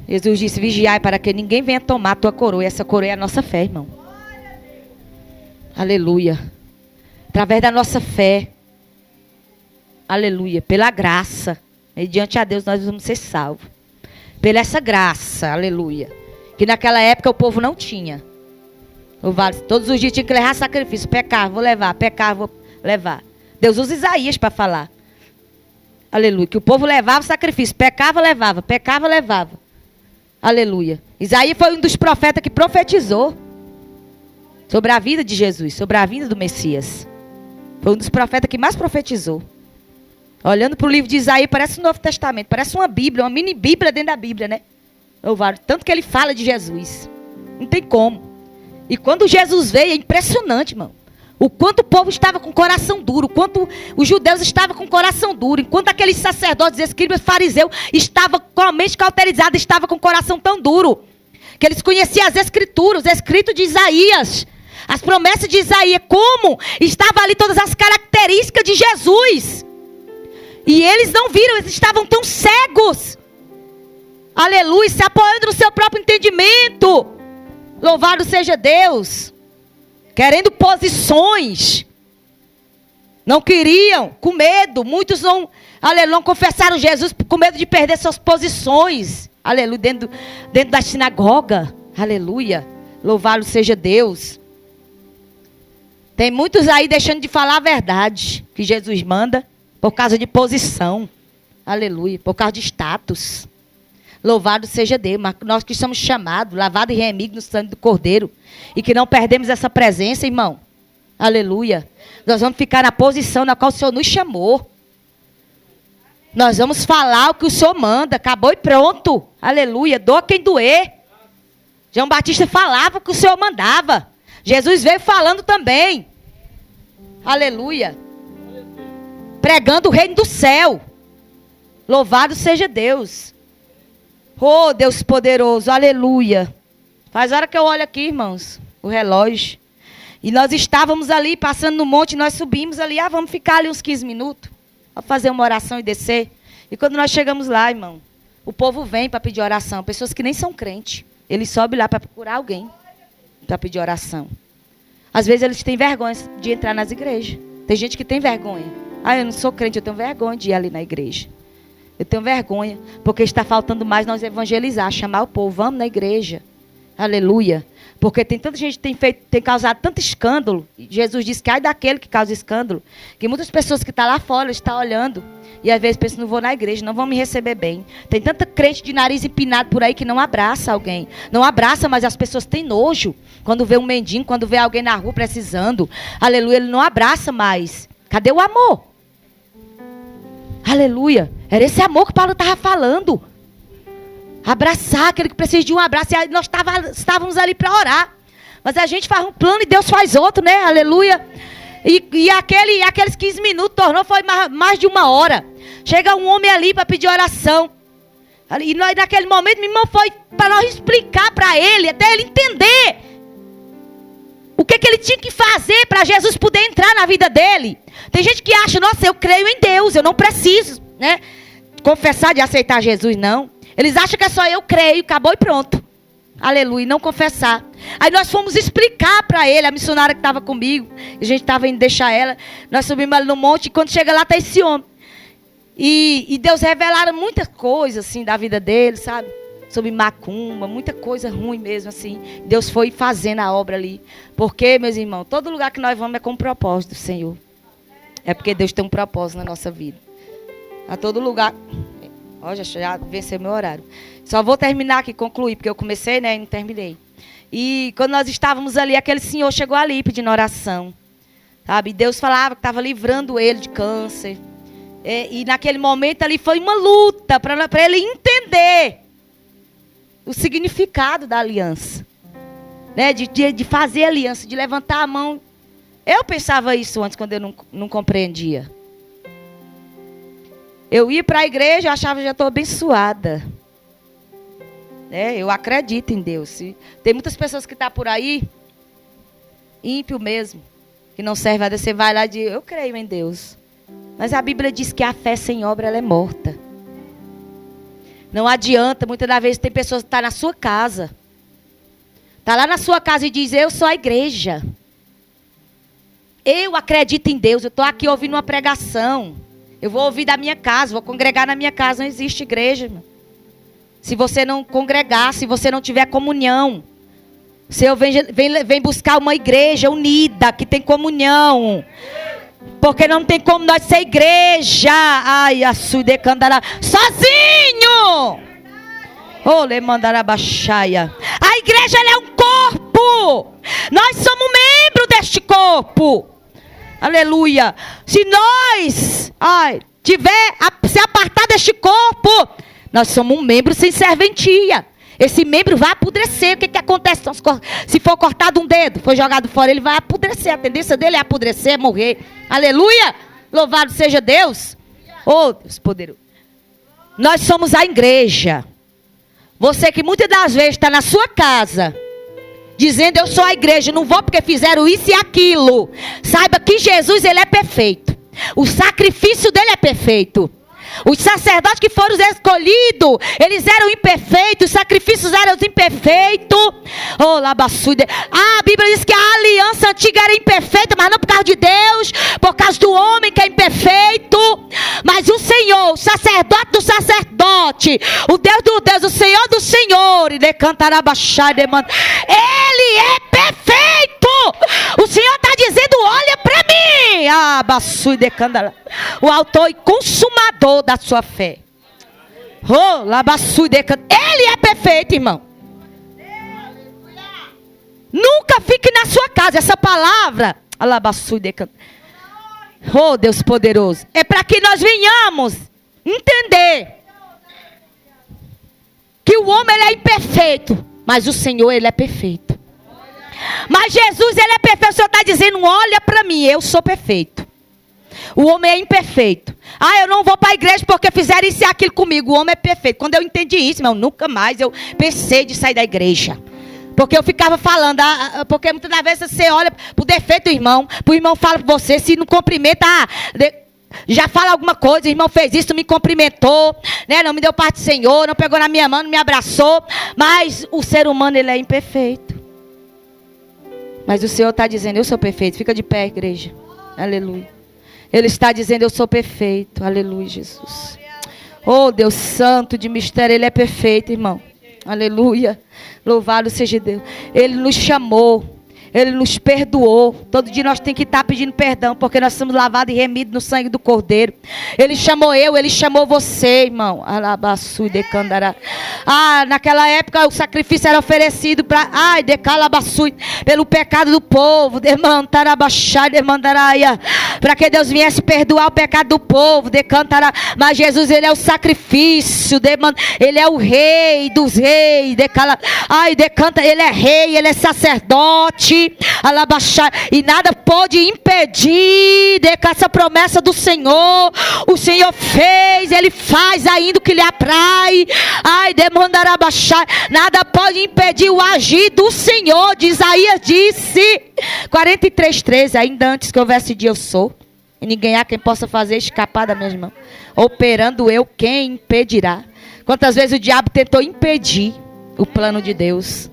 Jesus disse, vigiai para que ninguém venha tomar a tua coroa. E essa coroa é a nossa fé, irmão. Aleluia. Através da nossa fé. Aleluia. Pela graça. Mediante a Deus nós vamos ser salvos. Pela essa graça. Aleluia. Que naquela época o povo não tinha. Todos os dias tinha que levar sacrifício. Pecar, vou levar. Pecar, vou levar. Deus usa Isaías para falar. Aleluia. Que o povo levava sacrifício. Pecava, levava. Pecava, levava. Aleluia. Isaías foi um dos profetas que profetizou sobre a vida de Jesus, sobre a vinda do Messias. Foi um dos profetas que mais profetizou. Olhando para o livro de Isaías, parece um Novo Testamento, parece uma Bíblia, uma mini Bíblia dentro da Bíblia, né? Louvado. Tanto que ele fala de Jesus. Não tem como. E quando Jesus veio, é impressionante, irmão. O quanto o povo estava com o coração duro, o quanto os judeus estavam com o coração duro, enquanto aqueles sacerdotes, escribas, fariseus, estavam com a mente cauterizada, estavam com o coração tão duro, que eles conheciam as escrituras, o escrito de Isaías, as promessas de Isaías, como estavam ali todas as características de Jesus. E eles não viram, eles estavam tão cegos. Aleluia, se apoiando no seu próprio entendimento. Louvado seja Deus. Querendo posições. Não queriam, com medo. Muitos não, aleluia, não confessaram Jesus com medo de perder suas posições. Aleluia, dentro da sinagoga. Aleluia. Louvado seja Deus. Tem muitos aí deixando de falar a verdade que Jesus manda por causa de posição. Aleluia. Por causa de status. Louvado seja Deus, mas nós que somos chamados, lavados e remidos no sangue do Cordeiro, e que não perdemos essa presença, irmão. Aleluia. Nós vamos ficar na posição na qual o Senhor nos chamou. Nós vamos falar o que o Senhor manda, acabou e pronto. Aleluia, doa quem doer. João Batista falava o que o Senhor mandava. Jesus veio falando também. Aleluia. Pregando o reino do céu. Louvado seja Deus. Oh, Deus poderoso, aleluia. Faz hora que eu olho aqui, irmãos, o relógio. E nós estávamos ali, passando no monte, nós subimos ali. Vamos ficar ali uns 15 minutos. Vamos fazer uma oração e descer. E quando nós chegamos lá, irmão, o povo vem para pedir oração. Pessoas que nem são crentes. Eles sobem lá para procurar alguém para pedir oração. Às vezes eles têm vergonha de entrar nas igrejas. Tem gente que tem vergonha. Eu não sou crente, eu tenho vergonha de ir ali na igreja. Eu tenho vergonha, porque está faltando mais nós evangelizar, chamar o povo, vamos na igreja. Aleluia. Porque tem tanta gente que tem causado tanto escândalo. Jesus disse que ai daquele que causa escândalo, que muitas pessoas que estão lá fora estão olhando. E às vezes pensam, não vou na igreja, não vão me receber bem. Tem tanta crente de nariz empinado por aí que não abraça alguém. Não abraça, mas as pessoas têm nojo. Quando vê um mendigo, quando vê alguém na rua precisando. Aleluia, ele não abraça mais. Cadê o amor? Aleluia. Era esse amor que Paulo estava falando. Abraçar aquele que precisa de um abraço. E nós estávamos ali para orar. Mas a gente faz um plano e Deus faz outro, né? Aleluia. E aqueles 15 minutos tornou, foi mais de 1 hora. Chega um homem ali para pedir oração. E nós, naquele momento, meu irmão, foi para nós explicar para ele, até ele entender o que ele tinha que fazer para Jesus poder entrar na vida dele. Tem gente que acha, nossa, eu creio em Deus, eu não preciso, né, confessar de aceitar Jesus, não. Eles acham que é só eu creio, acabou e pronto. Aleluia, não confessar. Aí nós fomos explicar para ele, a missionária que estava comigo, a gente estava indo deixar ela, nós subimos ali no monte, e quando chega lá está esse homem. E Deus revelaram muitas coisas assim da vida dele, sabe? Sobre macumba, muita coisa ruim mesmo assim. Deus foi fazendo a obra ali. Porque, meus irmãos, todo lugar que nós vamos é com um propósito, Senhor. É porque Deus tem um propósito na nossa vida. A todo lugar. Ó, já venceu meu horário. Só vou terminar aqui, concluir, porque eu comecei, né, e não terminei. E quando nós estávamos ali, aquele senhor chegou ali pedindo oração. Sabe? E Deus falava que estava livrando ele de câncer. E naquele momento ali foi uma luta para ele entender o significado da aliança, né? De fazer aliança, de levantar a mão. Eu pensava isso antes, quando eu não compreendia. Eu ia para a igreja, eu achava que já estou abençoada. Eu acredito em Deus. Tem muitas pessoas que estão por aí, ímpio mesmo, que não serve a Deus. Você vai lá e diz, eu creio em Deus. Mas a Bíblia diz que a fé sem obra, ela é morta. Não adianta, muitas das vezes tem pessoas que estão na sua casa. Está lá na sua casa e diz, eu sou a igreja. Eu acredito em Deus, eu estou aqui ouvindo uma pregação. Eu vou ouvir da minha casa, vou congregar na minha casa. Não existe igreja, irmão. Se você não congregar, se você não tiver comunhão. O Senhor vem buscar uma igreja unida, que tem comunhão. Porque não tem como nós ser igreja. Ai, a suidecandará sozinho. Oh, le mandará baixaia. A igreja, ela é um corpo. Nós somos membro deste corpo. Aleluia. Se nós se apartar deste corpo, nós somos um membro sem serventia. Esse membro vai apodrecer. O que acontece? Se for cortado um dedo, foi jogado fora, ele vai apodrecer. A tendência dele é apodrecer, é morrer. Aleluia! Louvado seja Deus. Oh, Deus poderoso. Nós somos a igreja. Você que muitas das vezes está na sua casa, dizendo, eu sou a igreja, não vou porque fizeram isso e aquilo. Saiba que Jesus, ele é perfeito. O sacrifício dele é perfeito. Os sacerdotes que foram escolhidos, eles eram imperfeitos, os sacrifícios eram imperfeitos. Oh, labassuide. A Bíblia diz que a aliança antiga era imperfeita, mas não por causa de Deus, por causa do homem que é imperfeito. Mas o Senhor, o sacerdote do sacerdote, o Deus do Deus, o Senhor do Senhor, ele cantará baixar, ele é perfeito. O Senhor está dizendo, olha para mim. Ah, bassuide candala. O autor e consumador da sua fé. Oh, labassuide candala. Ele é perfeito, irmão. Nunca fique na sua casa. Essa palavra, labassuide candala. Oh, Deus poderoso. É para que nós venhamos entender que o homem, ele é imperfeito, mas o Senhor, ele é perfeito. Mas Jesus, ele é perfeito. O Senhor está dizendo, olha para mim, eu sou perfeito. O homem é imperfeito. Ah, eu não vou para a igreja porque fizeram isso e aquilo comigo. O homem é perfeito. Quando eu entendi isso, meu, nunca mais eu pensei de sair da igreja. Porque eu ficava falando, porque muitas das vezes você olha para o defeito do irmão, para o irmão fala para você, se não cumprimenta, já fala alguma coisa, o irmão fez isso, me cumprimentou, né? Não me deu parte do Senhor, não pegou na minha mão, não me abraçou. Mas o ser humano, ele é imperfeito. Mas o Senhor está dizendo, eu sou perfeito. Fica de pé, igreja. Aleluia. Ele está dizendo, eu sou perfeito. Aleluia, Jesus. Oh, Deus santo de mistério, ele é perfeito, irmão. Aleluia. Louvado seja Deus. Ele nos chamou. Ele nos perdoou. Todo dia nós temos que estar pedindo perdão, porque nós somos lavados e remidos no sangue do Cordeiro. Ele chamou ele chamou você, irmão. Alabaçu de candará. Naquela época o sacrifício era oferecido para pelo pecado do povo. Para que Deus viesse perdoar o pecado do povo. Mas Jesus, ele é o sacrifício. Ele é o rei dos reis. Ele é rei, ele é sacerdote. impedir, alabaxar, e nada pode impedir essa promessa do Senhor. O Senhor fez, Ele faz ainda o que lhe aprai. Ai, demandará baixar, nada pode impedir o agir do Senhor. De Isaías disse, 43:13, ainda antes que houvesse dia eu sou, e ninguém há quem possa fazer escapar da minha mão. Operando eu, quem impedirá? Quantas vezes o diabo tentou impedir o plano de Deus?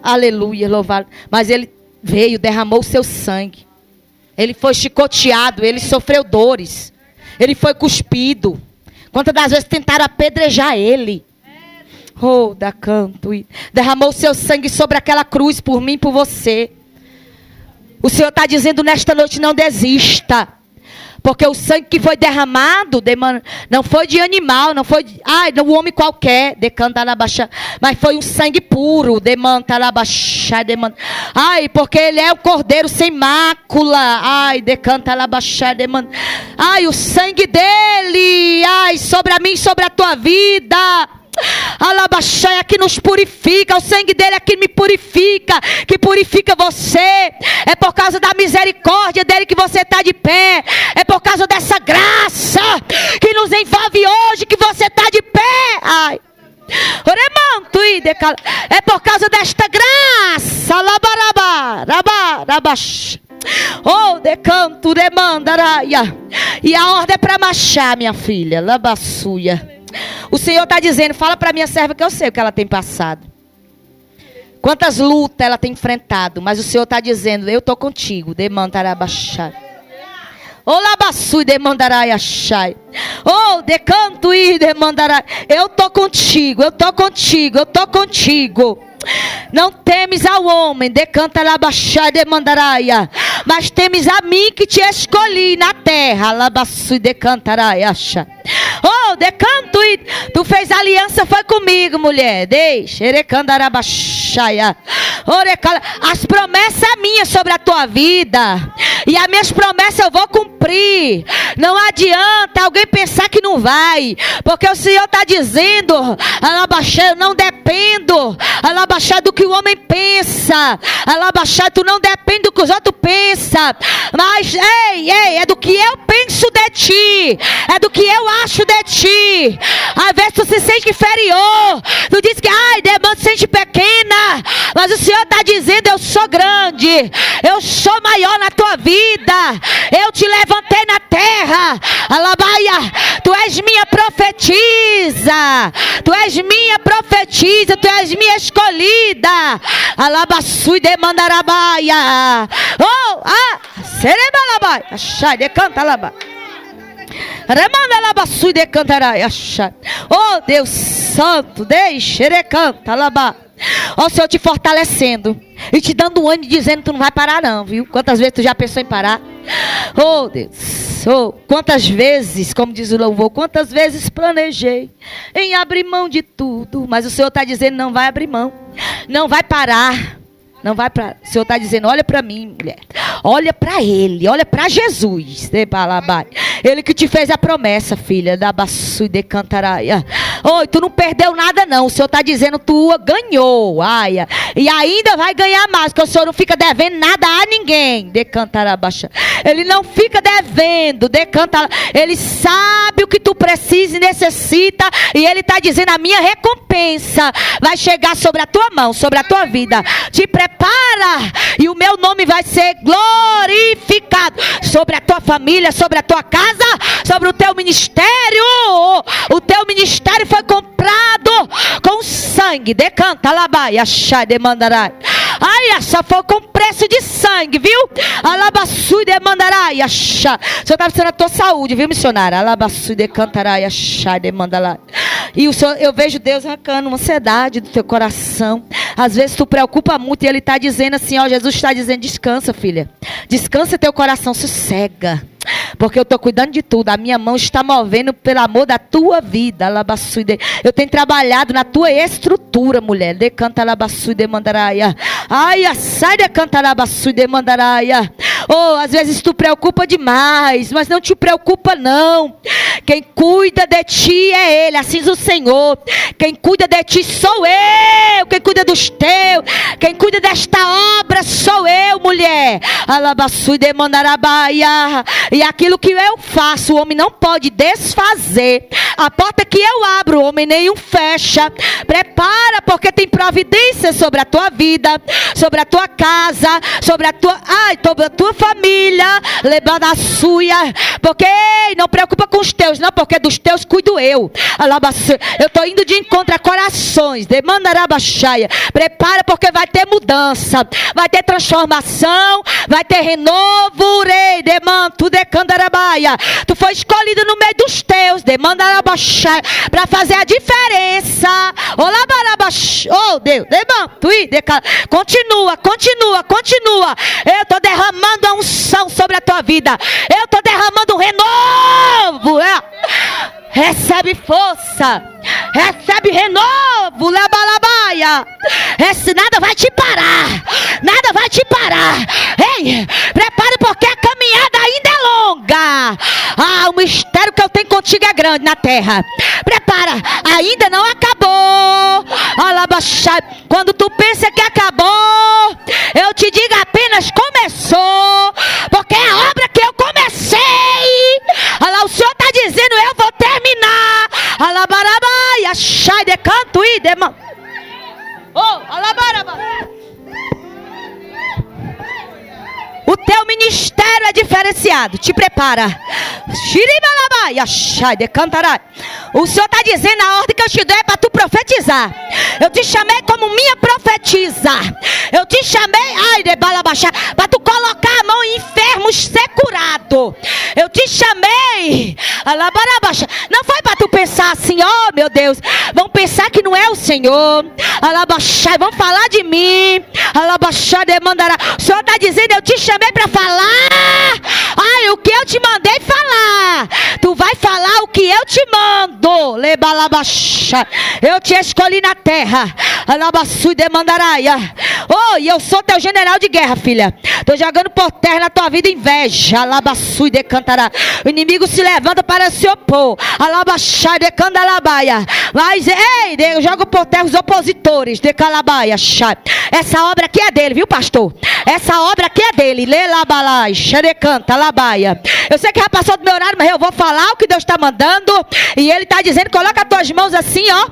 Aleluia, louvado. Mas ele veio, derramou o seu sangue. Ele foi chicoteado, ele sofreu dores. Ele foi cuspido. Quantas das vezes tentaram apedrejar ele? Oh, da canto. Derramou o seu sangue sobre aquela cruz por mim e por você. O Senhor está dizendo nesta noite, não desista. Porque o sangue que foi derramado não foi de animal, não foi de um homem qualquer, mas foi um sangue puro, porque ele é o cordeiro sem mácula, o sangue dele, sobre a mim, sobre a tua vida. Alabaxai é que nos purifica. O sangue dele é que me purifica, que purifica você. É por causa da misericórdia dele que você está de pé. É por causa dessa graça que nos envolve hoje que você está de pé. Ai, é por causa desta graça. Oh, decanto, demandaraia. E a ordem é para marchar, minha filha. Labassuia. O Senhor está dizendo, fala para minha serva que eu sei o que ela tem passado. Quantas lutas ela tem enfrentado. Mas o Senhor está dizendo, eu estou contigo. Demandarabachai. Oh, labassui, demandarai achai. Oh, decanto e demandarai. Eu estou contigo, eu estou contigo, eu estou contigo. Não temes ao homem, decanta labachai, demandaraia. Mas temes a mim que te escolhi na terra. Labassui, decantarai, acha. Oh, decanto e tu fez aliança, foi comigo, mulher. Deixa, erecandarabachaya. As promessas são minhas sobre a tua vida. E as minhas promessas eu vou cumprir. Não adianta alguém pensar que não vai. Porque o Senhor está dizendo, alabaxai, eu não dependo, alabaxai, do que o homem pensa. Alabaxai, tu não depende do que os outros pensam. Mas, é do que eu penso de ti. É do que eu acho de ti. Às vezes tu se sente inferior. Tu diz que, demanda se sente pequena. Mas o Senhor está dizendo, eu sou grande. Eu sou maior na tua vida. Eu te levantei na terra. Alabaia, tu és minha profetisa. Tu és minha profetisa. Tu és minha escolhida. Alabaçui demandarabaia. Oh, serebalabai. Achai, decanta alabai. Oh, Deus Santo, deixa ele canta lá. Ó, o Senhor te fortalecendo e te dando um ânimo, dizendo que tu não vai parar não, viu? Quantas vezes tu já pensou em parar? Oh, Deus, quantas vezes, como diz o louvor, quantas vezes planejei em abrir mão de tudo, mas o Senhor está dizendo, não vai abrir mão, não vai parar. Não vai para. O Senhor está dizendo, olha para mim, mulher. Olha para Ele, olha para Jesus. Ele que te fez a promessa, filha. Da Bassu de Cantaraia. Oi, tu não perdeu nada, não. O Senhor está dizendo, tu ganhou. Aia. E ainda vai ganhar mais, porque o Senhor não fica devendo nada a ninguém. De Cantarabaixa. Ele não fica devendo. De Cantar. Ele sabe o que tu precisa e necessita. E Ele está dizendo, a minha recompensa vai chegar sobre a tua mão, sobre a tua vida. Te prepara. E o meu nome vai ser glorificado sobre a tua família, sobre a tua casa, sobre o teu ministério. O teu ministério foi comprado com sangue. Decanta, labai, achai, demandarai. Ai, só foi com preço de sangue, viu? Alabaçui, demandarai, achai. O Senhor está precisando da tua saúde, viu, missionária? Alabaçui, decantarai, achai, demandarai. E o Senhor, eu vejo Deus arrancando uma ansiedade do teu coração. Às vezes tu preocupa muito e Ele está dizendo assim, ó, Jesus está dizendo, descansa, filha. Descansa teu coração, sossega. Porque eu estou cuidando de tudo. A minha mão está movendo pelo amor da tua vida. Eu tenho trabalhado na tua estrutura, mulher. Decanta alabaçu de mandaraia. Ai, sai de canta alabaçu de mandaraia. Oh, às vezes tu preocupa demais, mas não te preocupa não. Quem cuida de ti é Ele, assim diz o Senhor. Quem cuida de ti sou eu. Quem cuida dos teus, quem cuida desta obra sou eu, mulher. Alabaçu e demanarabaia. E aquilo que eu faço, o homem não pode desfazer. A porta que eu abro, o homem nenhum fecha. Prepara, porque tem providência sobre a tua vida, sobre a tua casa, sobre a tua família. Levando a sua. Porque não preocupa com os teus, não, porque dos teus cuido eu. Eu estou indo de encontro a corações. Demanarabaxaia. Prepara, porque vai ter mudança, vai ter transformação, vai ter renovo. Rei, demanto, decandarabaia. Tu foi escolhido no meio dos teus, demanarabaxaia, para fazer a diferença. Oh Deus, demanto, continua. Eu estou derramando a unção sobre a tua vida. Eu estou derramando um renovo. Recebe força. Recebe renovo. Labalabaia. Nada vai te parar. Nada vai te parar. Ei, prepare, porque a caminhada ainda é longa. O mistério que eu tenho contigo é grande na terra. Prepara, ainda não acabou. Alabaxai. Quando tu pensa que acabou, eu te digo, apenas começou. Porque é a obra que eu comecei. O Senhor está dizendo, eu vou terminar. Alabarabaia, chai de canto e de mão. Alabaraba. O teu ministério é diferenciado. Te prepara. O Senhor está dizendo, a ordem que eu te dei é para tu profetizar. Eu te chamei como minha profetisa. Eu te chamei, para tu colocar a mão em enfermos ser curado. Eu te chamei. Não foi para tu pensar assim, oh meu Deus, vão pensar que não é o Senhor. Vão falar de mim. O Senhor está dizendo, eu te chamei para falar. O que eu te mandei falar. Tu vai falar o que eu te mando. Eu te escolhi na terra. E eu sou teu general de guerra, filha. Tô jogando por terra na tua vida inveja. O inimigo se levanta para se opor. Mas, ei, eu jogo por terra os opositores. Essa obra aqui é dele, viu, pastor? Essa obra aqui é dele. Eu sei que já passou do meu horário, mas eu vou falar o que Deus está mandando. E Ele está dizendo, coloca as tuas mãos assim, ó.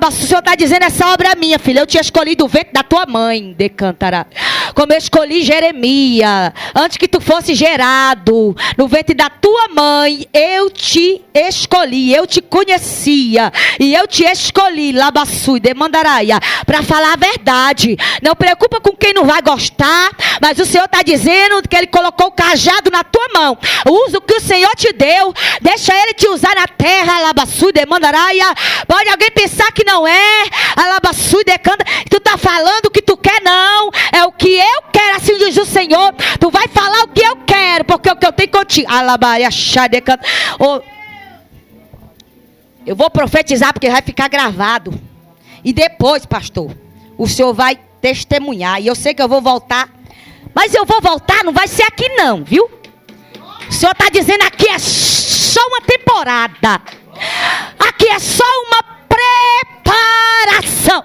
O Senhor está dizendo, essa obra é minha, filha. Eu te escolhi do ventre da tua mãe, decantará. Como eu escolhi Jeremias, antes que tu fosse gerado no ventre da tua mãe, eu te escolhi, eu te conhecia. E eu te escolhi, Labassui, demandaraia, para falar a verdade. Não preocupa com quem não vai gostar, mas o Senhor está dizendo que Ele colocou o cajado na tua mão. Usa o que o Senhor te deu, deixa Ele te usar na terra, Labassui, demandaraia. Pode alguém pensar que não é, Labassui, decanta, tu está falando o que tu quer, não. É o que eu quero, assim diz o Senhor. Tu vai falar o que eu quero, porque o que eu tenho contigo. Alabaia, chá, decanta. Eu vou profetizar porque vai ficar gravado. E depois, pastor, o senhor vai testemunhar. E eu sei que eu vou voltar. Mas eu vou voltar, não vai ser aqui não, viu? O senhor está dizendo, aqui é só uma temporada. Aqui é só uma preparação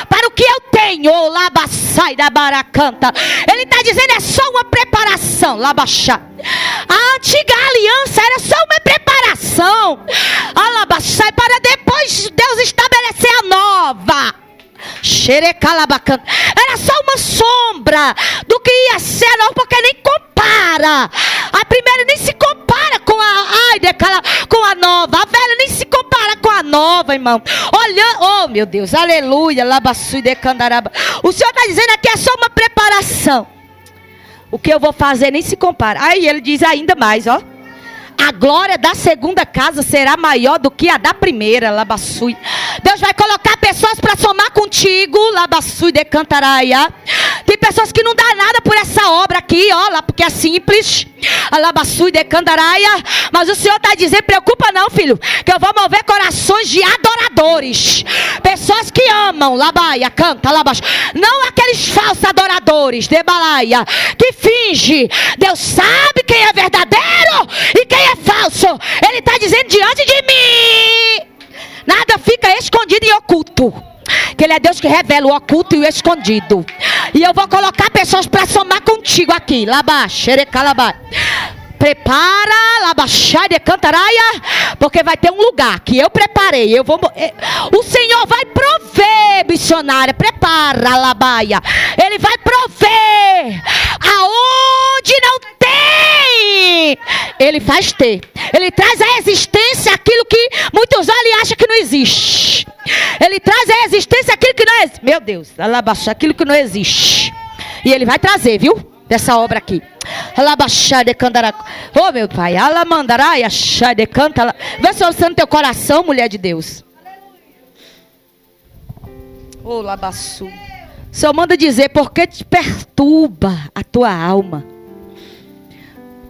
para o que eu tenho. Labassai da baracanta. Ele está dizendo, é só uma preparação. Labaxá. A antiga aliança era só uma preparação. Alabassai, para depois Deus estabelecer a nova. Era só uma sombra do que ia ser a nova, porque nem compara. A primeira nem se compara com com a nova. A velha nem se compara com a nova, irmão. Olha, oh meu Deus, aleluia. O Senhor está dizendo aqui, é só uma preparação. O que eu vou fazer nem se compara. Aí ele diz ainda mais, ó. A glória da segunda casa será maior do que a da primeira, labassui. Deus vai colocar pessoas para somar contigo, labassui de cantaraia. Tem pessoas que não dão nada por essa obra aqui, ó, lá porque é simples, labassui de cantaraia. Mas o Senhor está dizendo, preocupa não, filho, que eu vou mover corações de adoradores, pessoas que amam, labaia, canta, labaixo. Não aqueles falsos adoradores, de balaia, que finge. Deus sabe quem é verdadeiro e quem é falso. Ele está dizendo diante de mim, nada fica escondido e oculto, que Ele é Deus que revela o oculto e o escondido. E eu vou colocar pessoas para somar contigo aqui. Prepara, labaxai de cantaraia, porque vai ter um lugar que eu preparei. O Senhor vai prover, missionária. Prepara, labaia. Ele vai prover aonde não tem. Ele faz ter. Ele traz à existência aquilo que muitos olham e acham que não existe. Ele traz à existência aquilo que não existe. Meu Deus, alabaxá, aquilo que não existe. E Ele vai trazer, viu? Dessa obra aqui. Alabaxá de cantará. Oh, meu Pai. Alamandaraia, chá de canta. Vê se você no teu coração, mulher de Deus. Oh, labaçu. O Senhor manda dizer, porque te perturba a tua alma.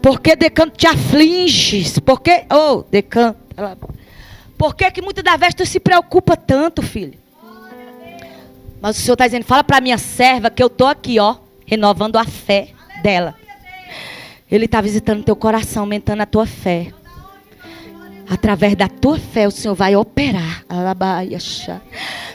Porque decanto te afliges. Porque, oh, decanto. Por que muitas das vezes tu se preocupa tanto, filho? Mas o Senhor está dizendo, fala para minha serva que eu estou aqui, ó, renovando a fé dela. Ele está visitando teu coração, aumentando a tua fé. Através da tua fé o Senhor vai operar.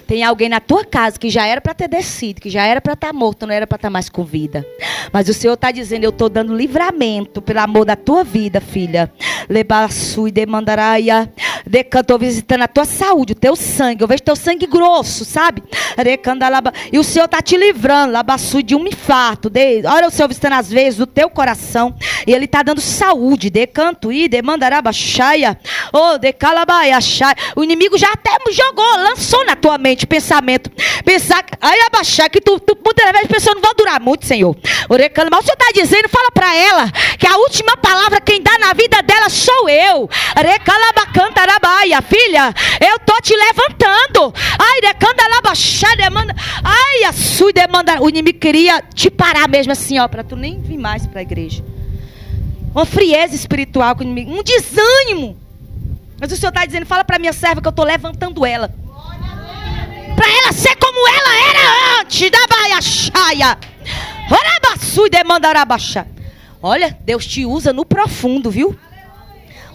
Tem alguém na tua casa que já era para ter descido, que já era para estar morto, não era para estar mais com vida. Mas o Senhor está dizendo, eu estou dando livramento pelo amor da tua vida, filha. Lebaçu e demandaraia. Estou visitando a tua saúde, o teu sangue. Eu vejo teu sangue grosso, sabe? E o Senhor está te livrando, labaçu, de um infarto. Olha o Senhor visitando as veias do teu coração. E Ele está dando saúde. Decanto e demandarabaxaia. Oh, de calabaia. O inimigo já até jogou, lançou na tua mente pensamento. Pensar, aí abaixar que tu muitas vezes pensou, não vou durar muito, Senhor. Mas o Senhor está dizendo, fala para ela que a última palavra quem dá na vida dela sou eu. Recalabacantarabaia, filha, eu tô te levantando. Ai, recandalabaxá, demanda. Ai, a sua demanda. O inimigo queria te parar mesmo assim, ó, para tu nem vir mais para a igreja. Uma frieza espiritual com o inimigo, um desânimo. Mas o Senhor está dizendo, fala para minha serva que eu estou levantando ela. Para ela ser como ela era antes. Da baiaxaia. Orabaçu e demandarabaxá. Olha, Deus te usa no profundo, viu?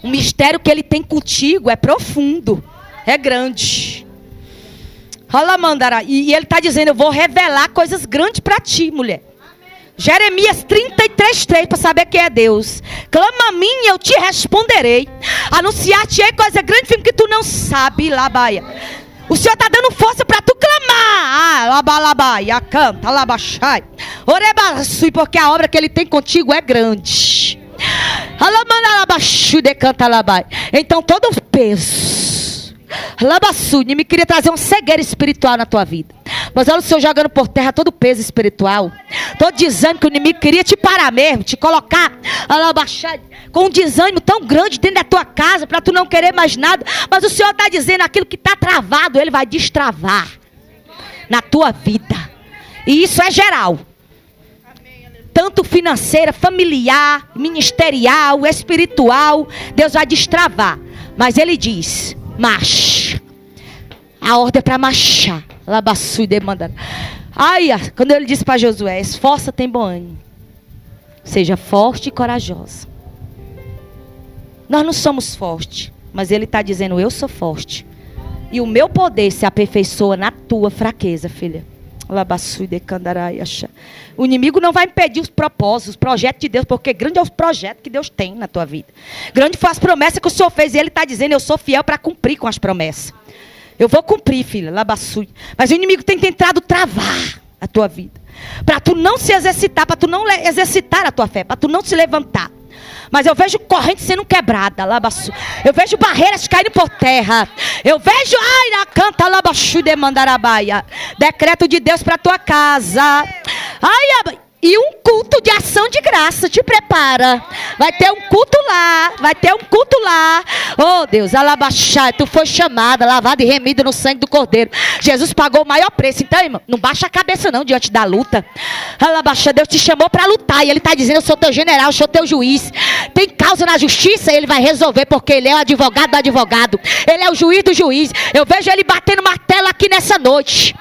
O mistério que Ele tem contigo é profundo. É grande. E Ele está dizendo, eu vou revelar coisas grandes para ti, mulher. Jeremias 33:3 para saber quem é Deus. Clama a mim e eu te responderei. Anunciar-te-ei coisa grande que tu não sabe, labaia. O Senhor está dando força para tu clamar. Labalabaia, canta, labaxai. Orebaçui, porque a obra que Ele tem contigo é grande. Alamanabaxu de canta labai. Então todo o peso, labaçu, me queria trazer uma cegueira espiritual na tua vida. Mas olha o Senhor jogando por terra todo o peso espiritual. Estou dizendo que o inimigo queria te parar mesmo, te colocar com um desânimo tão grande dentro da tua casa, para tu não querer mais nada. Mas o Senhor está dizendo, aquilo que está travado, Ele vai destravar na tua vida. E isso é geral. Tanto financeira, familiar, ministerial, espiritual. Deus vai destravar. Mas Ele diz, marcha. A ordem é para marchar. Labaçu e demanda. Ai, quando Ele disse para Josué, esforça, tem bom ânimo. Seja forte e corajosa. Nós não somos fortes, mas Ele está dizendo, eu sou forte. E o meu poder se aperfeiçoa na tua fraqueza, filha. Labaçu e decandaraia. O inimigo não vai impedir os propósitos, os projetos de Deus, porque grande é o projeto que Deus tem na tua vida. Grande foi as promessas que o Senhor fez, e Ele está dizendo, eu sou fiel para cumprir com as promessas. Eu vou cumprir, filha, labaçu. Mas o inimigo tem tentado travar a tua vida. Para tu não se exercitar, para tu não exercitar a tua fé, para tu não se levantar. Mas eu vejo corrente sendo quebrada, labaçu. Eu vejo barreiras caindo por terra. Eu vejo, ai, na canta, labaçu, demandarabaia. Decreto de Deus para tua casa. Ai, E um culto de ação de graça, te prepara. Vai ter um culto lá, vai ter um culto lá. Oh Deus, alabaxai, tu foi chamada, lavada e remida no sangue do Cordeiro. Jesus pagou o maior preço. Então, irmão, não baixa a cabeça não diante da luta. Alabaxai, Deus te chamou para lutar. E Ele está dizendo, eu sou teu general, eu sou teu juiz. Tem causa na justiça, Ele vai resolver, porque Ele é o advogado do advogado. Ele é o juiz do juiz. Eu vejo Ele batendo martelo aqui nessa noite.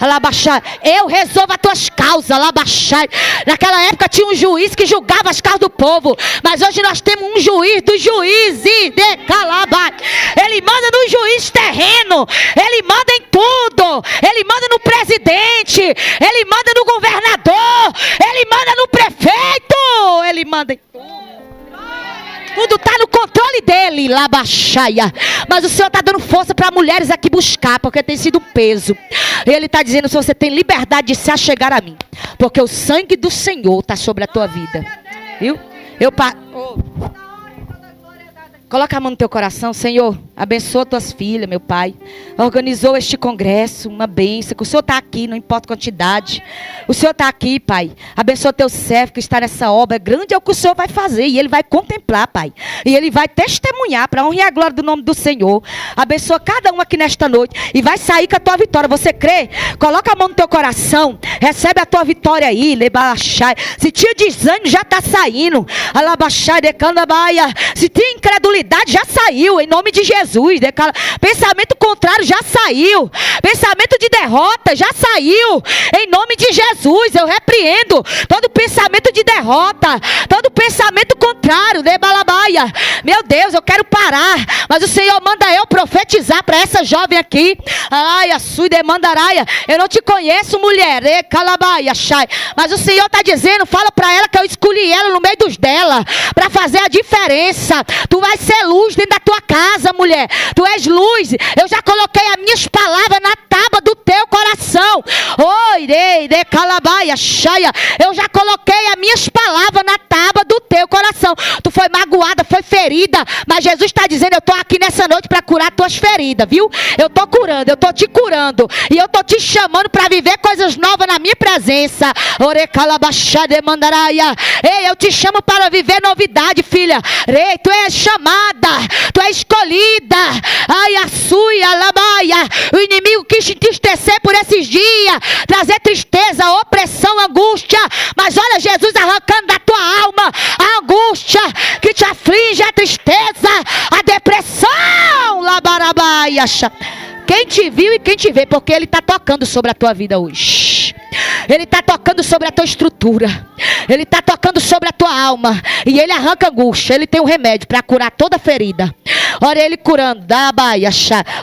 Alabaxai, eu resolvo as tuas causas, alabaxai. Naquela época tinha um juiz que julgava as causas do povo. Mas hoje nós temos um juiz dos juízes de Calabai. Ele manda no juiz terreno. Ele manda em tudo. Ele manda no presidente. Ele manda no governador. Ele manda no prefeito. Ele manda em tudo. Tudo está no controle dele, labaxaia. Mas o Senhor está dando força para mulheres aqui buscar, porque tem sido um peso. Ele está dizendo, se você tem liberdade de se achegar a mim, porque o sangue do Senhor está sobre a tua vida. Viu? Coloca a mão no teu coração, Senhor, abençoa tuas filhas, meu Pai. Organizou este congresso, uma bênção, que o Senhor está aqui, não importa a quantidade. O Senhor está aqui, Pai. Abençoa teu servo que está nessa obra. Grande é o que o Senhor vai fazer, e Ele vai contemplar, Pai. E Ele vai testemunhar para a honra e a glória do nome do Senhor. Abençoa cada um aqui nesta noite, e vai sair com a tua vitória. Você crê? Coloca a mão no teu coração, recebe a tua vitória aí, lebaxai. Se tinha desânimo, já está saindo. Alabaxai, decandabaia. Se tinha incredulidade, já saiu, em nome de Jesus. Pensamento contrário já saiu. Pensamento de derrota já saiu, em nome de Jesus. Eu repreendo todo pensamento de derrota, todo pensamento contrário, de balabaia. Meu Deus, eu quero parar, mas o Senhor manda eu profetizar para essa jovem aqui. Ai, a sua demandaraia. Eu não te conheço, mulher, mas o Senhor está dizendo, fala para ela que eu escolhi ela no meio dos dela, para fazer a diferença. Tu vai ser luz dentro da tua casa, mulher. Tu és luz. Eu já coloquei as minhas palavras na tábua do teu coração. Oi, de calabaia, chaia. Eu já coloquei as minhas palavras na tábua do teu coração. Tu foi magoada, foi ferida, mas Jesus está dizendo, eu estou aqui nessa noite para curar tuas feridas, viu? Eu estou curando, eu estou te curando, e eu estou te chamando para viver coisas novas na minha presença. Ore calabaxá de mandaraia. Ei, eu te chamo para viver novidade, filha. Ei, tu és chamada, tu és escolhida. Ai, a sua labaia. O inimigo quis te entristecer por esses dias, trazer tristeza, opressão, angústia. Mas olha Jesus arrancando da tua alma a angústia que te aflige, a tristeza, a depressão. Labarabaia. Quem te viu e quem te vê, porque Ele está tocando sobre a tua vida hoje. Ele está tocando sobre a tua estrutura. Ele está tocando sobre a tua alma. E Ele arranca angústia. Ele tem um remédio para curar toda ferida. Olha Ele curando. Dá baia,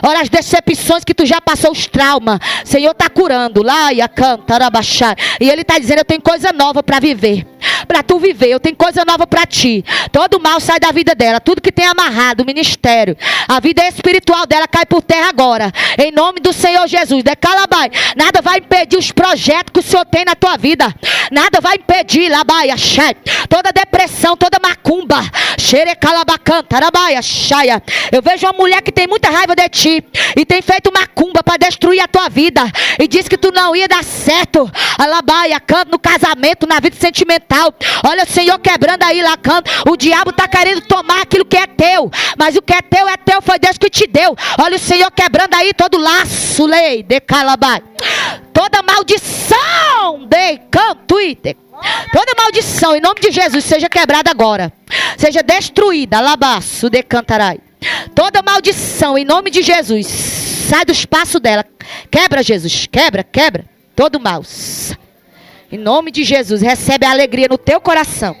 olha as decepções que tu já passou, os traumas. O Senhor está curando. Lá e a canta, arabaxá. E Ele está dizendo, eu tenho coisa nova para viver. Para tu viver, eu tenho coisa nova para ti. Todo mal sai da vida dela. Tudo que tem amarrado, o ministério, a vida espiritual dela cai por terra agora. Em nome do Senhor Jesus. Decalabai. Nada vai impedir os projetos que o Senhor tem na tua vida. Nada vai impedir, labaia, xai. Toda depressão, toda macumba. Xerecalabacanta, arabaia, xaia. Eu vejo uma mulher que tem muita raiva de ti e tem feito macumba para destruir a tua vida. E diz que tu não ia dar certo. Alabaia, canto no casamento, na vida sentimental. Olha o Senhor quebrando aí lá, canto. O diabo está querendo tomar aquilo que é teu. Mas o que é teu, foi Deus que te deu. Olha o Senhor quebrando aí todo laço, lei, de calabai. Toda maldição, de canto, toda maldição, em nome de Jesus, seja quebrada agora. Seja destruída, alabaço, de cantarai. Toda maldição, em nome de Jesus, sai do espaço dela. Quebra, Jesus, quebra, quebra. Todo mal. Em nome de Jesus, recebe a alegria no teu coração.